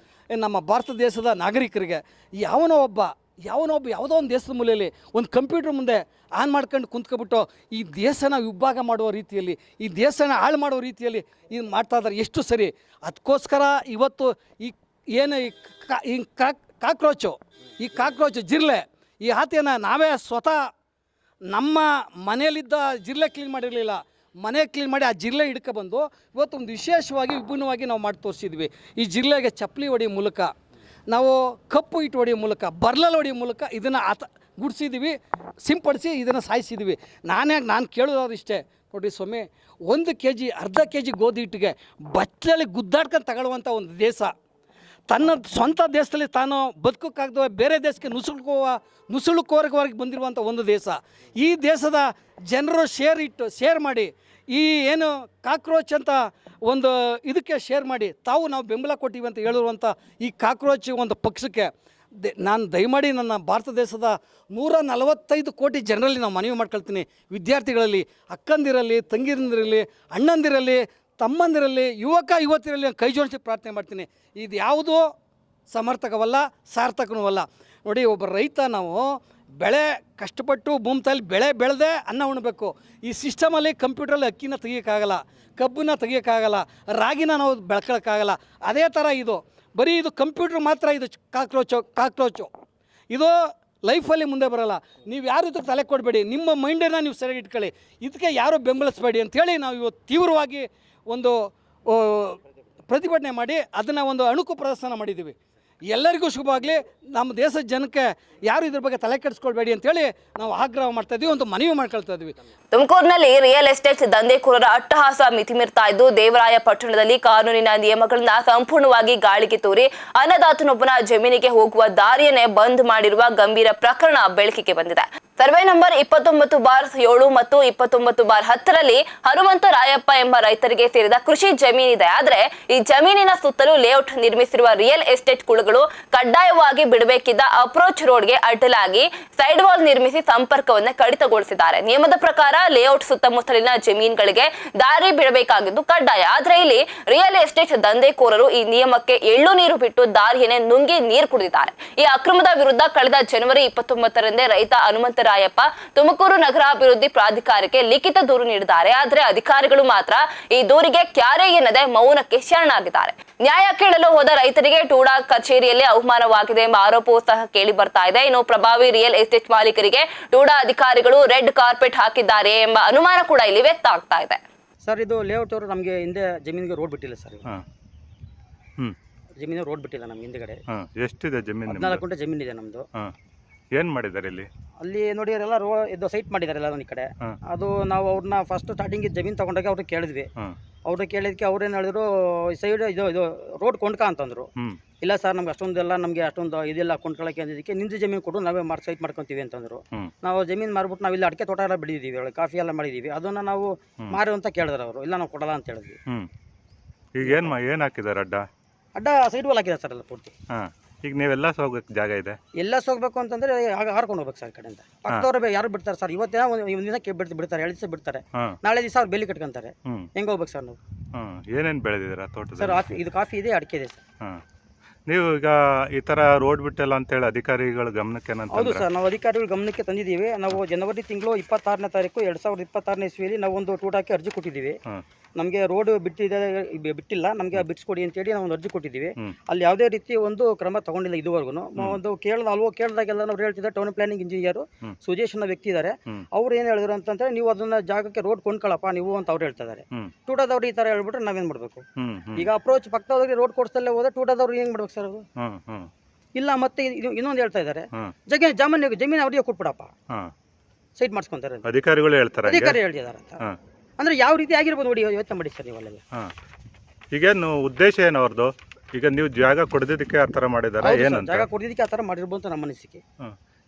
ನಮ್ಮ ಭಾರತ ದೇಶದ ನಾಗರಿಕರಿಗೆ ಯಾವನೋ ಒಬ್ಬ ಯಾವುದೋ ಒಂದು ದೇಶದ ಮೂಲೆಯಲ್ಲಿ ಒಂದು ಕಂಪ್ಯೂಟರ್ ಮುಂದೆ ಆನ್ ಮಾಡ್ಕೊಂಡು ಕುಂತ್ಕೊಬಿಟ್ಟು ಈ ದೇಶನ ವಿಭಾಗ ಮಾಡುವ ರೀತಿಯಲ್ಲಿ, ಈ ದೇಶನ ಹಾಳು ಮಾಡುವ ರೀತಿಯಲ್ಲಿ ಇದು ಮಾಡ್ತಾ ಇದ್ದಾರೆ. ಎಷ್ಟು ಸರಿ. ಅದಕ್ಕೋಸ್ಕರ ಇವತ್ತು ಈ ಕಾಕ್ರೋಚು ಜಿರ್ಲೆ, ಈ ಆತೆಯನ್ನು ನಾವೇ ಸ್ವತಃ ನಮ್ಮ ಮನೆಯಲ್ಲಿದ್ದ ಜಿರ್ಲೆ ಕ್ಲೀನ್ ಮಾಡಿರಲಿಲ್ಲ, ಮನೆ ಕ್ಲೀನ್ ಮಾಡಿ ಆ ಜಿರ್ಲೆ ಹಿಡ್ಕೊಬಂದು ಇವತ್ತು ಒಂದು ವಿಶೇಷವಾಗಿ ವಿಭಿನ್ನವಾಗಿ ನಾವು ಮಾಡಿ ತೋರಿಸಿದ್ವಿ. ಈ ಜಿರ್ಲೆಗೆ ಚಪ್ಪಲಿ ಹೊಡೆಯೋ ಮೂಲಕ, ನಾವು ಕಪ್ಪು ಇಟ್ಟು ಹೊಡೆಯೋ ಮೂಲಕ, ಬರ್ಲಲ್ಲಿ ಹೊಡೆಯೋ ಮೂಲಕ ಇದನ್ನು ಗುಡಿಸಿದ್ವಿ, ಸಿಂಪಡಿಸಿ ಇದನ್ನು ಸಾಯಿಸಿದ್ವಿ. ನಾನು ಕೇಳೋದು ಇಷ್ಟೇ, ನೋಡಿ ಸ್ವಾಮಿ, 1 kg ಅರ್ಧ kg ಗೋಧಿ ಹಿಟ್ಟಿಗೆ ಬಚ್ಚಲಲ್ಲಿ ಗುದ್ದಾಡ್ಕೊಂಡು ತಗೊಳ್ಳುವಂಥ ಒಂದು ದೇಶ, ತನ್ನ ಸ್ವಂತ ದೇಶದಲ್ಲಿ ತಾನು ಬದುಕೋಕ್ಕಾಗದ ಬೇರೆ ದೇಶಕ್ಕೆ ನುಸುಳುಕೋರವರೆಗೆ ಬಂದಿರುವಂಥ ಒಂದು ದೇಶ. ಈ ದೇಶದ ಜನರು ಶೇರ್ ಮಾಡಿ ಈ ಏನು ಕಾಕ್ರೋಚ್ ಅಂತ ಒಂದು ಇದಕ್ಕೆ ಶೇರ್ ಮಾಡಿ ನಾವು ಬೆಂಬಲ ಕೊಟ್ಟಿವಿ ಅಂತ ಹೇಳಿರುವಂಥ ಈ ಕಾಕ್ರೋಚ್ ಒಂದು ಪಕ್ಷಕ್ಕೆ ನಾನು ದಯಮಾಡಿ ನನ್ನ ಭಾರತ ದೇಶದ 145 ಕೋಟಿ ಜನರಲ್ಲಿ ನಾವು ಮನವಿ ಮಾಡ್ಕೊಳ್ತೀನಿ. ವಿದ್ಯಾರ್ಥಿಗಳಲ್ಲಿ, ಅಕ್ಕಂದಿರಲ್ಲಿ, ತಂಗಿರಂದಿರಲ್ಲಿ, ಅಣ್ಣಂದಿರಲ್ಲಿ, ತಮ್ಮಂದಿರಲ್ಲಿ, ಯುವತಿರಲ್ಲಿ ಕೈ ಜೋಡಿಸಿ ಪ್ರಾರ್ಥನೆ ಮಾಡ್ತೀನಿ. ಇದು ಯಾವುದೂ ಸಮರ್ಥಕವಲ್ಲ, ಸಾರ್ಥಕನೂ ಅಲ್ಲ. ನೋಡಿ, ಒಬ್ಬ ರೈತ, ನಾವು ಬೆಳೆ ಕಷ್ಟಪಟ್ಟು ಭೂಮಿ ತಾಯಲ್ಲಿ ಬೆಳೆ ಬೆಳೆದೇ ಅನ್ನ ಉಣ್ಣಬೇಕು. ಈ ಸಿಸ್ಟಮಲ್ಲಿ ಕಂಪ್ಯೂಟ್ರಲ್ಲಿ ಅಕ್ಕಿನ ತೆಗಿಯೋಕ್ಕಾಗಲ್ಲ, ಕಬ್ಬನ್ನ ತೆಗಿಯೋಕ್ಕಾಗಲ್ಲ, ರಾಗಿನ ನಾವು ಬೆಳ್ಕೊಳಕ್ಕಾಗಲ್ಲ. ಅದೇ ಥರ ಇದು ಬರೀ ಇದು ಕಂಪ್ಯೂಟ್ರ್ ಮಾತ್ರ ಇದು ಕಾಕ್ರೋಚು. ಇದು ಲೈಫಲ್ಲಿ ಮುಂದೆ ಬರೋಲ್ಲ. ನೀವು ಯಾರು ಇದಕ್ಕೆ ತಲೆ ಕೊಡಬೇಡಿ, ನಿಮ್ಮ ಮೈಂಡನ್ನು ನೀವು ಸರಿಯಾಗಿ ಇಟ್ಕೊಳ್ಳಿ, ಇದಕ್ಕೆ ಯಾರೂ ಬೆಂಬಲಿಸಬೇಡಿ ಅಂಥೇಳಿ ನಾವು ಇವತ್ತು ತೀವ್ರವಾಗಿ ಒಂದು ಪ್ರತಿಭಟನೆ ಮಾಡಿ ಅದನ್ನು ಒಂದು ಅಣುಕು ಪ್ರದರ್ಶನ ಮಾಡಿದ್ದೀವಿ. ಎಲ್ಲರಿಗೂ ಶುಭವಾಗಲಿ, ನಮ್ಮ ದೇಶದ ಜನಕ್ಕೆ ಯಾರು ಇದ್ರ ಬಗ್ಗೆ ತಲೆ ಕೆಡಿಸ್ಕೊಳ್ಬೇಡಿ ಅಂತೇಳಿ ನಾವು ಆಗ್ರಹ ಮಾಡ್ತಾ ಇದ್ವಿ, ಒಂದು ಮನವಿ ಮಾಡ್ಕೊಳ್ತಾ ಇದ್ವಿ. ತುಮಕೂರಿನಲ್ಲಿ ರಿಯಲ್ ಎಸ್ಟೇಟ್ ದಂಧೆಕೋರರ ಅಟ್ಟಹಾಸ ಮಿತಿಮೀರ್ತಾ ಇದ್ದು, ದೇವರಾಯ ಪಟ್ಟಣದಲ್ಲಿ ಕಾನೂನಿನ ನಿಯಮಗಳನ್ನ ಸಂಪೂರ್ಣವಾಗಿ ಗಾಳಿಗೆ ತೂರಿ ಅನ್ನದಾತನೊಬ್ಬನ ಜಮೀನಿಗೆ ಹೋಗುವ ದಾರಿಯನ್ನೇ ಬಂದ್ ಮಾಡಿರುವ ಗಂಭೀರ ಪ್ರಕರಣ ಬೆಳಕಿಗೆ ಬಂದಿದೆ. ಸರ್ವೆ ನಂಬರ್ 29/7 ಮತ್ತು 29/10ರಲ್ಲಿ ಹನುಮಂತರಾಯಪ್ಪ ಎಂಬ ರೈತರಿಗೆ ಸೇರಿದ ಕೃಷಿ ಜಮೀನಿದೆ. ಆದ್ರೆ ಈ ಜಮೀನಿನ ಸುತ್ತಲೂ ಲೇಔಟ್ ನಿರ್ಮಿಸಿರುವ ರಿಯಲ್ ಎಸ್ಟೇಟ್ ಕುಳುಗಳು ಕಡ್ಡಾಯವಾಗಿ ಬಿಡಬೇಕಿದ್ದ ಅಪ್ರೋಚ್ ರೋಡ್ಗೆ ಅಡ್ಡಲಾಗಿ ಸೈಡ್ ವಾಲ್ ನಿರ್ಮಿಸಿ ಸಂಪರ್ಕವನ್ನು ಕಡಿತಗೊಳಿಸಿದ್ದಾರೆ. ನಿಯಮದ ಪ್ರಕಾರ ಲೇಔಟ್ ಸುತ್ತಮುತ್ತಲಿನ ಜಮೀನುಗಳಿಗೆ ದಾರಿ ಬಿಡಬೇಕಾಗಿದ್ದು ಕಡ್ಡಾಯ. ಆದ್ರೆ ಇಲ್ಲಿ ರಿಯಲ್ ಎಸ್ಟೇಟ್ ದಂಧೆಕೋರರು ಈ ನಿಯಮಕ್ಕೆ ಎಳ್ಳು ನೀರು ಬಿಟ್ಟು ದಾರಿಯನ್ನೇ ನುಂಗಿ ನೀರು ಕುಡಿದಿದ್ದಾರೆ. ಈ ಅಕ್ರಮದ ವಿರುದ್ಧ ಕಳೆದ ಜನವರಿ 29ರಂದೇ ರೈತ ಹನುಮಂತರಾಯಪ್ಪ ತುಮಕೂರು ನಗರಾಭಿವೃದ್ಧಿ ಪ್ರಾಧಿಕಾರಕ್ಕೆ ಲಿಖಿತ ದೂರು ನೀಡಿದ್ದಾರೆ. ಆದ್ರೆ ಅಧಿಕಾರಿಗಳು ಮಾತ್ರ ಈ ದೂರಿಗೆ ಕ್ಯಾರೆ ಎನ್ನದೆ ಮೌನಕ್ಕೆ ಶರಣಾಗಿದ್ದಾರೆ. ನ್ಯಾಯ ಕೇಳಲು ಹೋದ ರೈತರಿಗೆ ಟೂಡಾ ಕಚೇರಿಯಲ್ಲಿ ಅವಮಾನವಾಗಿದೆ ಎಂಬ ಆರೋಪವೂ ಸಹ ಕೇಳಿ ಬರ್ತಾ ಇದೆ. ಇನ್ನು ಪ್ರಭಾವಿ ರಿಯಲ್ ಎಸ್ಟೇಟ್ ಮಾಲೀಕರಿಗೆ ಟೂಡಾ ಅಧಿಕಾರಿಗಳು ರೆಡ್ ಕಾರ್ಪೆಟ್ ಹಾಕಿದ್ದಾರೆ ಎಂಬ ಅನುಮಾನ ಕೂಡ ಇಲ್ಲಿ ವ್ಯಕ್ತ ಆಗ್ತಾ ಇದೆ. ಸರ್, ಇದು ಲೇಔಟ್ ಅವರು ನಮಗೆ ಹಿಂದೆ ಜಮೀನಿಗೆ ರೋಡ್ ಬಿಟ್ಟಿಲ್ಲ ಸರ್. ಜಮೀನು ರೋಡ್ ಬಿಟ್ಟಿಲ್ಲ ನಮ್ಗೆ ಹಿಂದೆಗಡೆ. ಎಷ್ಟಿದೆ ಜಮೀನು? 14 ಗುಂಟೆ ಜಮೀನು ಇದೆ ನಮ್ಮದು. ಏನು ಮಾಡಿದ್ದಾರೆ ಇಲ್ಲಿ? ಅಲ್ಲಿ ನೋಡಿ ಎಲ್ಲ ಇದು ಸೈಟ್ ಮಾಡಿದ್ದಾರೆ ಎಲ್ಲ ಒಂದು ಕಡೆ. ಅದು ನಾವು ಅವ್ರನ್ನ ಫಸ್ಟ್ ಸ್ಟಾರ್ಟಿಂಗ್ ಜಮೀನು ತಗೊಂಡಾಗ ಅವ್ರಿಗೆ ಕೇಳಿದ್ವಿ. ಅವ್ರಿಗೆ ಕೇಳಿದಕ್ಕೆ ಅವ್ರೇನು ಹೇಳಿದ್ರು, ಸೈಡ್ ಇದು ರೋಡ್ ಕೊಂಡ್ಕ ಅಂತಂದ್ರು. ಇಲ್ಲ ಸರ್, ನಮ್ಗೆ ಅಷ್ಟೊಂದೆಲ್ಲ ನಮಗೆ ಅಷ್ಟೊಂದು ಇದೆಲ್ಲ ಕೊಂಡ್ಕೊಳ್ಳೋಕೆ ಅಂದಿದ್ದಕ್ಕೆ ನಿಂದು ಜಮೀನು ಕೊಡು, ನಾವೇ ಸೈಟ್ ಮಾಡ್ಕೊತೀವಿ ಅಂತಂದ್ರು. ನಾವು ಜಮೀನು ಮಾರ್ಬಿಟ್ಟು ನಾವಿಲ್ಲಿ ಅಡಿಕೆ ತೋಟ ಎಲ್ಲ ಬೆಳೆದಿದ್ದೀವಿ, ಒಳಗೆ ಕಾಫಿ ಎಲ್ಲ ಮಾಡಿದ್ದೀವಿ. ಅದನ್ನು ನಾವು ಮಾರು ಅಂತ ಕೇಳಿದ್ರು ಅವರು. ಇಲ್ಲ, ನಾವು ಕೊಡಲ್ಲ ಅಂತ ಹೇಳಿದ್ವಿ. ಈಗ ಏನು ಹಾಕಿದ್ದಾರೆ ಅಡ್ಡ ಸೈಡ್ ವಾಲ್ ಹಾಕಿದ್ದಾರೆ ಸರ್ ಎಲ್ಲ ಪೂರ್ತಿ. ಈಗ ನೀವೆಲ್ಲ ಹೋಗ್ಬೇಕು ಜಾಗ ಇದೆ? ಎಲ್ಲ ಹೋಗ್ಬೇಕು ಅಂತಂದ್ರೆ ಹಾರ್ಕೊಂಡು ಹೋಗ್ಬೇಕು ಸರ್ ಕಡೆಯಿಂದ. ಪಕ್ಕದವ್ರು ಯಾರು ಬಿಡ್ತಾರೆ ಸರ್? ಇವತ್ತೇನೋ ಒಂದು ದಿನ ಬಿಡ್ತಾರೆ, 2 ದಿವಸ ಬಿಡ್ತಾರೆ, ನಾಳೆ ದಿವಸ ಅವ್ರು ಬೇಲಿ ಕಟ್ಕೊಂತಾರೆ. ಹೆಂಗೆ ಹೋಗ್ಬೇಕು ಸರ್ ನಾವು? ಏನೇನು ಬೆಳೆದಿದ್ದೀರಾ ತೋಟದಲ್ಲಿ? ಸರ್, ಇದು ಕಾಫಿ ಇದೆ, ಅಡಿಕೆ ಇದೆ ಸರ್. ನೀವು ಈಗ ಈ ಥರ ರೋಡ್ ಬಿಟ್ಟಲ್ಲ ಅಂತೇಳಿ ಅಧಿಕಾರಿಗಳ ಗಮನಕ್ಕೆ? ಹೌದು ಸರ್, ನಾವು ಅಧಿಕಾರಿಗಳ ಗಮನಕ್ಕೆ ತಂದಿದ್ದೀವಿ. ನಾವು ಜನವರಿ ತಿಂಗಳು 26ನೇ ತಾರೀಕು 2026ನೇ ಇಸ್ವಿಯಲ್ಲಿ ನಾವು ಒಂದು ಟೂಟಾಕ್ಕೆ ಅರ್ಜಿ ಕೊಟ್ಟಿದ್ದೀವಿ. ನಮಗೆ ರೋಡ್ ಬಿಟ್ಟಿಲ್ಲ, ನಮಗೆ ಬಿಡಿಸ್ಕೊಡಿ ಅಂತೇಳಿ ನಾವು ಒಂದು ಅರ್ಜಿ ಕೊಟ್ಟಿದ್ದೀವಿ. ಅಲ್ಲಿ ಯಾವುದೇ ರೀತಿ ಒಂದು ಕ್ರಮ ತಗೊಂಡಿಲ್ಲ ಇದುವರೆಗೂ. ಒಂದು ಕೇಳಿದಾಗೆಲ್ಲ ನಾವು ಹೇಳ್ತಿದ್ದಾರೆ, ಟೌನ್ ಪ್ಲಾನಿಂಗ್ ಇಂಜಿನಿಯರ್ ಸುಜೇಶ್ ಅನ್ನೋ ವ್ಯಕ್ತಿ ಇದ್ದಾರೆ. ಅವ್ರು ಏನು ಹೇಳಿದ್ರು ಅಂತಂದ್ರೆ, ನೀವು ಅದನ್ನ ಜಾಗಕ್ಕೆ ರೋಡ್ ಕೊಂಡ್ಕೊಳ್ಳಪ್ಪ ನೀವು ಅಂತ ಅವ್ರು ಹೇಳ್ತಿದ್ದಾರೆ. ಟೂಟಾದವ್ರು ಈ ಥರ ಹೇಳ್ಬಿಟ್ರೆ ನಾವೇನು ಮಾಡಬೇಕು? ಈಗ ಅಪ್ರೋಚ್ ಪಕ್ಕದವ್ರಿಗೆ ರೋಡ್ ಕೊಡ್ಸಲ್ಲೇ ಹೋದ್ರೆ ಟೂಟಾದವ್ರು ಏನು ಮಾಡ್ಬೇಕು ಸರ್? ಅದು ಇಲ್ಲ. ಮತ್ತೆ ಇನ್ನೊಂದು ಹೇಳ್ತಾ ಇದ್ದಾರೆ, ಜಮೀನು ಅವ್ರಿಗೆ ಕೊಟ್ಬಿಡಪ್ಪ, ಸೈಟ್ ಮಾಡಿಸ್ಕೊಂತಾರೆ ಅಧಿಕಾರಿಗಳು ಹೇಳ್ತಾರೆ. ಅಧಿಕಾರಿ ಹೇಳ್ತಿದ್ದಾರೆ ಅಂತ. ಅಂದ್ರೆ ಯಾವ ರೀತಿ ಆಗಿರ್ಬೋದು ನೋಡಿ, ಯೋಚನೆ ಮಾಡಿ ಸರ್ ನೀವೆಲ್ಲ. ಈಗೇನು ಉದ್ದೇಶ ಏನು ಅವ್ರದ್ದು? ಈಗ ನೀವು ಜಾಗ ಕೊಡದಿದ್ದಕ್ಕೆ ಆ ಥರ ಮಾಡಿದಾರೆ? ಏನಂತ ಜಾಗ ಕೊಡದಿದ್ದಕ್ಕೆ ಆ ಥರ ಮಾಡಿರ್ಬೋದು ಅಂತ ನಮ್ಮ ಅನಿಸಿಕೆ.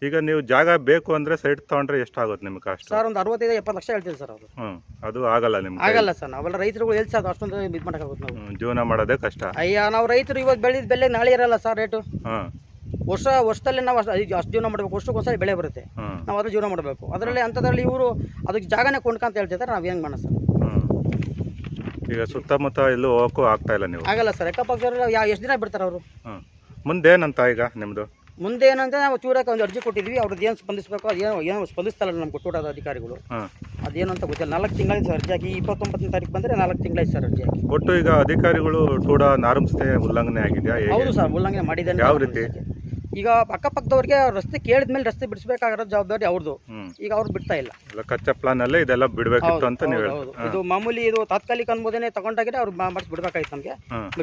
ಈಗ ನೀವು ಜಾಗ ಬೇಕು ಅಂದ್ರೆ ಸೈಟ್ ತಗೊಂಡ್ರೆ ಎಷ್ಟಾಗುತ್ತೆ ನಿಮ್ಗೆ ಕಾಸ್ಟ್? ಸರ್, ಒಂದು 65-70 ಲಕ್ಷ ಹೇಳ್ತೀವಿ ಸರ್ ಅವರು. ಅದು ಆಗಲ್ಲ ನಿಮ್ಗೆ? ಆಗಲ್ಲ ಸರ್, ನಾವೆಲ್ಲ ರೈತರುಗಳು ಎಲ್ಲಿ ಸರ್ ಅಷ್ಟೊಂದು ಇದು ಮಾಡೋಕ್ಕಾಗುತ್ತೆ? ನಾವು ಜೀವನ ಮಾಡೋದೇ ಕಷ್ಟ. ಅಯ್ಯ, ನಾವು ರೈತರು ಇವತ್ತು ಬೆಳೆದ ಬೆಲೆ ನಾಳೆ ಇರಲ್ಲ ಸರ್ ರೇಟು. ವರ್ಷದಲ್ಲಿ ನಾವು ಅಷ್ಟು ಜೀವನ ಮಾಡಬೇಕು. ವರ್ಷಕ್ಕೊಂದ್ಸರಿ ಬೆಳೆ ಬರುತ್ತೆ, ನಾವು ಅದ್ರ ಜೀವನ ಮಾಡಬೇಕು. ಅದರಲ್ಲಿ ಅಂಥದ್ರಲ್ಲಿ ಇವರು ಅದಕ್ಕೆ ಜಾಗನೇ ಕೊಂಡ್ಕಂತ ಹೇಳ್ತಿದ್ದಾರೆ. ನಾವು ಹೆಂಗೆ ಮಾಡೋಣ ಸರ್? ಈಗ ಸುತ್ತಮುತ್ತ ಎಲ್ಲೂ ಹೋಗೋಕ್ಕೂ ಆಗ್ತಾ ಇಲ್ಲ ನೀವು? ಆಗಲ್ಲ ಸರ್, ಅಕ್ಕಪಕ್ಕದವ್ರು ಎಷ್ಟು ದಿನ ಬಿಡ್ತಾರೆ ಅವರು? ಮುಂದೇನಂತ ಈಗ ನಿಮ್ಮದು? ಮುಂದೆ ಏನಂತ ನಾವು ಚೂರಕ್ಕೆ ಒಂದು ಅರ್ಜಿ ಕೊಟ್ಟಿದ್ವಿ. ಅವ್ರದ್ದು ಏನು ಸ್ಪಂದಿಸಬೇಕು, ಏನು ಸ್ಪಂದಿಸ್ತಾರಲ್ಲ ನಮ್ಗೆ ಕೊಟ್ಟೋದ ಅಧಿಕಾರಿಗಳು. ಅದೇನು ಅಂತ ಗೊತ್ತಿಲ್ಲ. 4 ತಿಂಗಳಾಯ್ತು ಸರ್ ಅರ್ಜಿ ಹಾಕಿ. 29ನೇ ತಾರೀಕು ಬಂದರೆ 4 ತಿಂಗಳಾಯ್ತು ಸರ್ ಅರ್ಜಿ ಹಾಕಿ. ಒಟ್ಟು ಈಗ ಅಧಿಕಾರಿಗಳು ಟೂಡಾ ನಾರ್ಮ್ಸ್ಗೆ ಉಲ್ಲಂಘನೆ ಆಗಿದೆಯಾ? ಹೌದು ಸರ್, ಉಲ್ಲಂಘನೆ ಮಾಡಿದ್ದಾನೆ. ಯಾವ ರೀತಿ? ಈಗ ಅಕ್ಕಪಕ್ಕದವ್ರಿಗೆ ರಸ್ತೆ ಕೇಳಿದ ಮೇಲೆ ರಸ್ತೆ ಬಿಡಿಸಬೇಕಾಗಿರೋ ಜವಾಬ್ದಾರಿ ಅವ್ರದ್ದು. ಈಗ ಅವ್ರು ಬಿಡ್ತಾ ಇಲ್ಲ. ಕಚ್ಚಾ ಪ್ಲಾನ್ ಅಲ್ಲೇ ಇದೆಲ್ಲ ಬಿಡಬೇಕಿತ್ತು ಅಂತ ನೀವು ಹೇಳಿ? ಇದು ಮಾಮೂಲಿ, ಇದು ತಾತ್ಕಾಲಿಕ ಅನುಮೋದನೆ ತಗೊಂಡಾಗಿದ್ರೆ ಅವ್ರು ಮಾಡಿಸಿ ಬಿಡಬೇಕಾಯ್ತು, ನಮಗೆ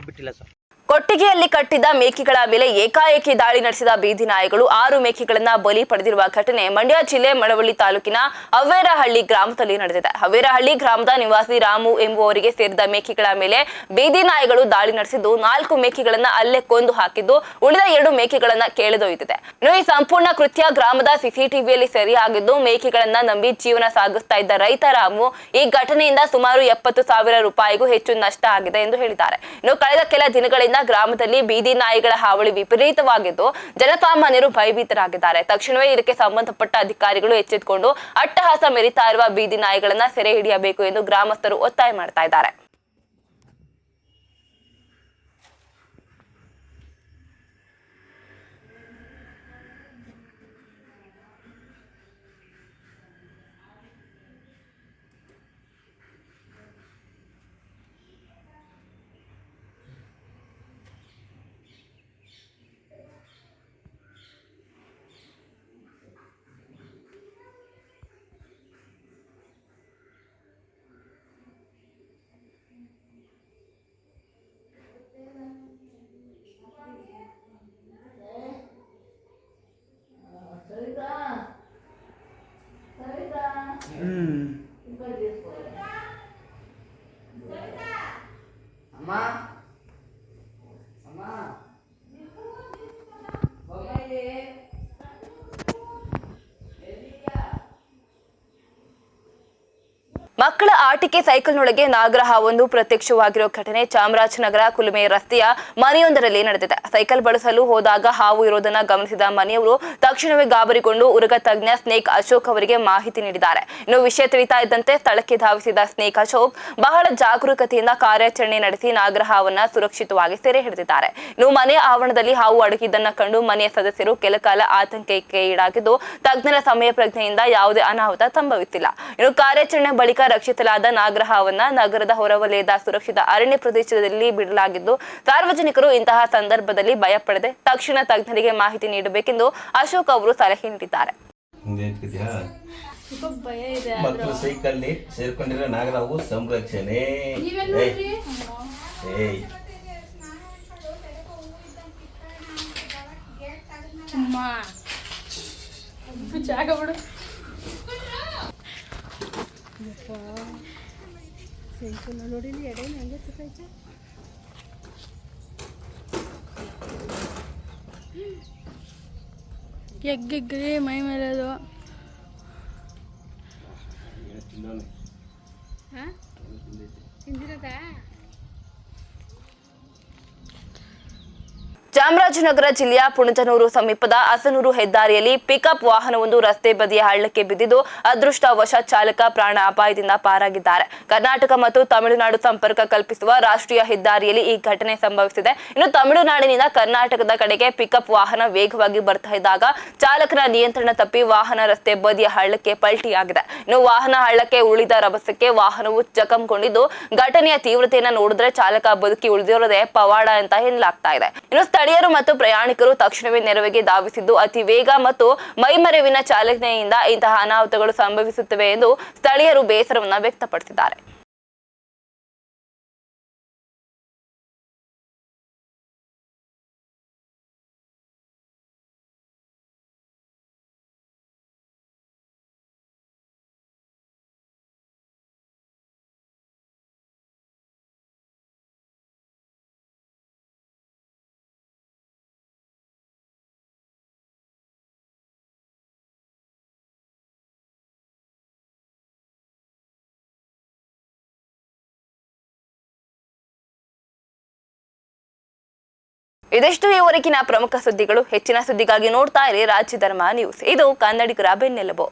ಬಿಟ್ಟಿಲ್ಲ ಸರ್. ಕೊಟ್ಟಿಗೆಯಲ್ಲಿ ಕಟ್ಟಿದ್ದ ಮೇಕೆಗಳ ಮೇಲೆ ಏಕಾಏಕಿ ದಾಳಿ ನಡೆಸಿದ ಬೀದಿ ನಾಯಿಗಳು 6 ಮೇಕೆಗಳನ್ನ ಬಲಿ ಪಡೆದಿರುವ ಘಟನೆ ಮಂಡ್ಯ ಜಿಲ್ಲೆ ಮಳವಳ್ಳಿ ತಾಲೂಕಿನ ಅವ್ವೇರಹಳ್ಳಿ ಗ್ರಾಮದಲ್ಲಿ ನಡೆದಿದೆ. ಅವ್ವೇರಹಳ್ಳಿ ಗ್ರಾಮದ ನಿವಾಸಿ ರಾಮು ಎಂಬುವರಿಗೆ ಸೇರಿದ ಮೇಕೆಗಳ ಮೇಲೆ ಬೀದಿ ನಾಯಿಗಳು ದಾಳಿ ನಡೆಸಿದ್ದು 4 ಮೇಕೆಗಳನ್ನ ಅಲ್ಲೇ ಕೊಂದು ಹಾಕಿದ್ದು ಉಳಿದ 2 ಮೇಕೆಗಳನ್ನ ಕೆಳೆದೊಯ್ದಿದೆ. ಇನ್ನು ಈ ಸಂಪೂರ್ಣ ಕೃತ್ಯ ಗ್ರಾಮದ ಸಿಸಿಟಿವಿಯಲ್ಲಿ ಸೆರೆಯಾಗಿದ್ದು ಮೇಕೆಗಳನ್ನ ನಂಬಿ ಜೀವನ ಸಾಗಿಸ್ತಾ ಇದ್ದ ರೈತ ರಾಮು ಈ ಘಟನೆಯಿಂದ ಸುಮಾರು 70,000 ರೂಪಾಯಿಗೂ ಹೆಚ್ಚು ನಷ್ಟ ಆಗಿದೆ ಎಂದು ಹೇಳಿದ್ದಾರೆ. ಇನ್ನು ಕಳೆದ ಕೆಲ ದಿನಗಳಿಂದ ಗ್ರಾಮದಲ್ಲಿ ಬೀದಿ ನಾಯಿಗಳ ಹಾವಳಿ ವಿಪರೀತವಾಗಿದ್ದು ಜನಸಾಮಾನ್ಯರು ಭಯಭೀತರಾಗಿದ್ದಾರೆ. ತಕ್ಷಣವೇ ಇದಕ್ಕೆ ಸಂಬಂಧಪಟ್ಟ ಅಧಿಕಾರಿಗಳು ಎಚ್ಚೆತ್ತುಕೊಂಡು ಅಟ್ಟಹಾಸ ಮೆರಿತಾ ಇರುವ ಬೀದಿ ನಾಯಿಗಳನ್ನ ಸೆರೆ ಹಿಡಿಯಬೇಕು ಎಂದು ಗ್ರಾಮಸ್ಥರು ಒತ್ತಾಯ ಮಾಡ್ತಾ ಇದ್ದಾರೆ. ಮಕ್ಕಳ ಆಟಿಕೆ ಸೈಕಲ್ನೊಳಗೆ ನಾಗರಹಾವೊಂದು ಪ್ರತ್ಯಕ್ಷವಾಗಿರುವ ಘಟನೆ ಚಾಮರಾಜನಗರ ಕುಲುಮೆ ರಸ್ತೆಯ ಮನೆಯೊಂದರಲ್ಲಿ ನಡೆದಿದೆ. ಸೈಕಲ್ ಬಳಸಲು ಹೋದಾಗ ಹಾವು ಇರೋದನ್ನ ಗಮನಿಸಿದ ಮನೆಯವರು ತಕ್ಷಣವೇ ಗಾಬರಿಗೊಂಡು ಉರಗ ತಜ್ಞ ಸ್ನೇಕ್ ಅಶೋಕ್ ಅವರಿಗೆ ಮಾಹಿತಿ ನೀಡಿದ್ದಾರೆ. ಇನ್ನು ವಿಷಯ ತಿಳಿತಾ ಇದ್ದಂತೆ ಸ್ಥಳಕ್ಕೆ ಧಾವಿಸಿದ ಸ್ನೇಕ್ ಅಶೋಕ್ ಬಹಳ ಜಾಗರೂಕತೆಯಿಂದ ಕಾರ್ಯಾಚರಣೆ ನಡೆಸಿ ನಾಗರಹಾವನ್ನ ಸುರಕ್ಷಿತವಾಗಿ ಸೆರೆ ಹಿಡಿದಿದ್ದಾರೆ. ಇನ್ನು ಮನೆಯ ಆವರಣದಲ್ಲಿ ಹಾವು ಅಡಗಿದ್ದನ್ನ ಕಂಡು ಮನೆಯ ಸದಸ್ಯರು ಕೆಲಕಾಲ ಆತಂಕಕ್ಕೆ ಈಡಾಗಿದ್ದು ತಜ್ಞರ ಸಮಯ ಪ್ರಜ್ಞೆಯಿಂದ ಯಾವುದೇ ಅನಾಹುತ ಸಂಭವಿಸಿಲ್ಲ. ಇನ್ನು ಕಾರ್ಯಾಚರಣೆ ಬಳಿಕ ರಕ್ಷಿಸಲಾದ ನಾಗರಹಾವನ್ನ ನಗರದ ಹೊರವಲಯದ ಸುರಕ್ಷಿತ ಅರಣ್ಯ ಪ್ರದೇಶದಲ್ಲಿ ಬಿಡಲಾಗಿದ್ದು ಸಾರ್ವಜನಿಕರು ಇಂತಹ ಸಂದರ್ಭದಲ್ಲಿ ಭಯಪಡದೆ ತಕ್ಷಣ ತಜ್ಞರಿಗೆ ಮಾಹಿತಿ ನೀಡಬೇಕೆಂದು ಅಶೋಕ್ ಅವರು ಸಲಹೆ ನೀಡಿದ್ದಾರೆ. ಮಕ್ಕಳು ಸೈಕಲ್ ಸೇರ್ಕೊಂಡಿರೋ ನಾಗರಾವು ಸಂರಕ್ಷಣೆ. ಎಗ್ಗಿಗ್ರಿ ಮೈ ಮೇಲೆ ಅದು ತಿಂದಿರದಾ. ಚಾಮರಾಜನಗರ ಜಿಲ್ಲೆಯ ಪುಣಜನೂರು ಸಮೀಪದ ಅಸನೂರು ಹೆದ್ದಾರಿಯಲ್ಲಿ ಪಿಕಪ್ ವಾಹನವೊಂದು ರಸ್ತೆ ಬದಿಯ ಹಳ್ಳಕ್ಕೆ ಬಿದ್ದಿದ್ದು ಅದೃಷ್ಟವಶಾತ್ ಚಾಲಕ ಪ್ರಾಣ ಅಪಾಯದಿಂದ ಪಾರಾಗಿದ್ದಾರೆ. ಕರ್ನಾಟಕ ಮತ್ತು ತಮಿಳುನಾಡು ಸಂಪರ್ಕ ಕಲ್ಪಿಸುವ ರಾಷ್ಟ್ರೀಯ ಹೆದ್ದಾರಿಯಲ್ಲಿ ಈ ಘಟನೆ ಸಂಭವಿಸಿದೆ. ಇನ್ನು ತಮಿಳುನಾಡಿನಿಂದ ಕರ್ನಾಟಕದ ಕಡೆಗೆ ಪಿಕಪ್ ವಾಹನ ವೇಗವಾಗಿ ಬರ್ತಾ ಇದ್ದಾಗ ಚಾಲಕನ ನಿಯಂತ್ರಣ ತಪ್ಪಿ ವಾಹನ ರಸ್ತೆ ಬದಿಯ ಹಳ್ಳಕ್ಕೆ ಪಲ್ಟಿಯಾಗಿದೆ. ಇನ್ನು ವಾಹನ ಹಳ್ಳಕ್ಕೆ ಉಳಿದ ರಭಸಕ್ಕೆ ವಾಹನವು ಜಖಂಗೊಂಡಿದ್ದು ಘಟನೆಯ ತೀವ್ರತೆಯನ್ನು ನೋಡಿದ್ರೆ ಚಾಲಕ ಬದುಕಿ ಉಳಿದಿರೋದೇ ಪವಾಡ ಅಂತ ಎನ್ನಲಾಗ್ತಾ ಇದೆ. ಇನ್ನು ಸ್ಥಳೀಯರು ಮತ್ತು ಪ್ರಯಾಣಿಕರು ತಕ್ಷಣವೇ ನೆರವಿಗೆ ಧಾವಿಸಿದ್ದು ಅತಿ ವೇಗ ಮತ್ತು ಮೈಮರೆವಿನ ಚಾಲನೆಯಿಂದ ಇಂತಹ ಅನಾಹುತಗಳು ಸಂಭವಿಸುತ್ತವೆ ಎಂದು ಸ್ಥಳೀಯರು ಬೇಸರವನ್ನು ವ್ಯಕ್ತಪಡಿಸಿದ್ದಾರೆ. ಇದಿಷ್ಟು ಈವರೆಗಿನ ಪ್ರಮುಖ ಸುದ್ದಿಗಳು. ಹೆಚ್ಚಿನ ಸುದ್ದಿಗಾಗಿ ನೋಡ್ತಾ ಇರಿ ರಾಜ್ಯ ಧರ್ಮ ನ್ಯೂಸ್. ಇದು ಕನ್ನಡಿಗರ ಬೆನ್ನೆಲುಬು.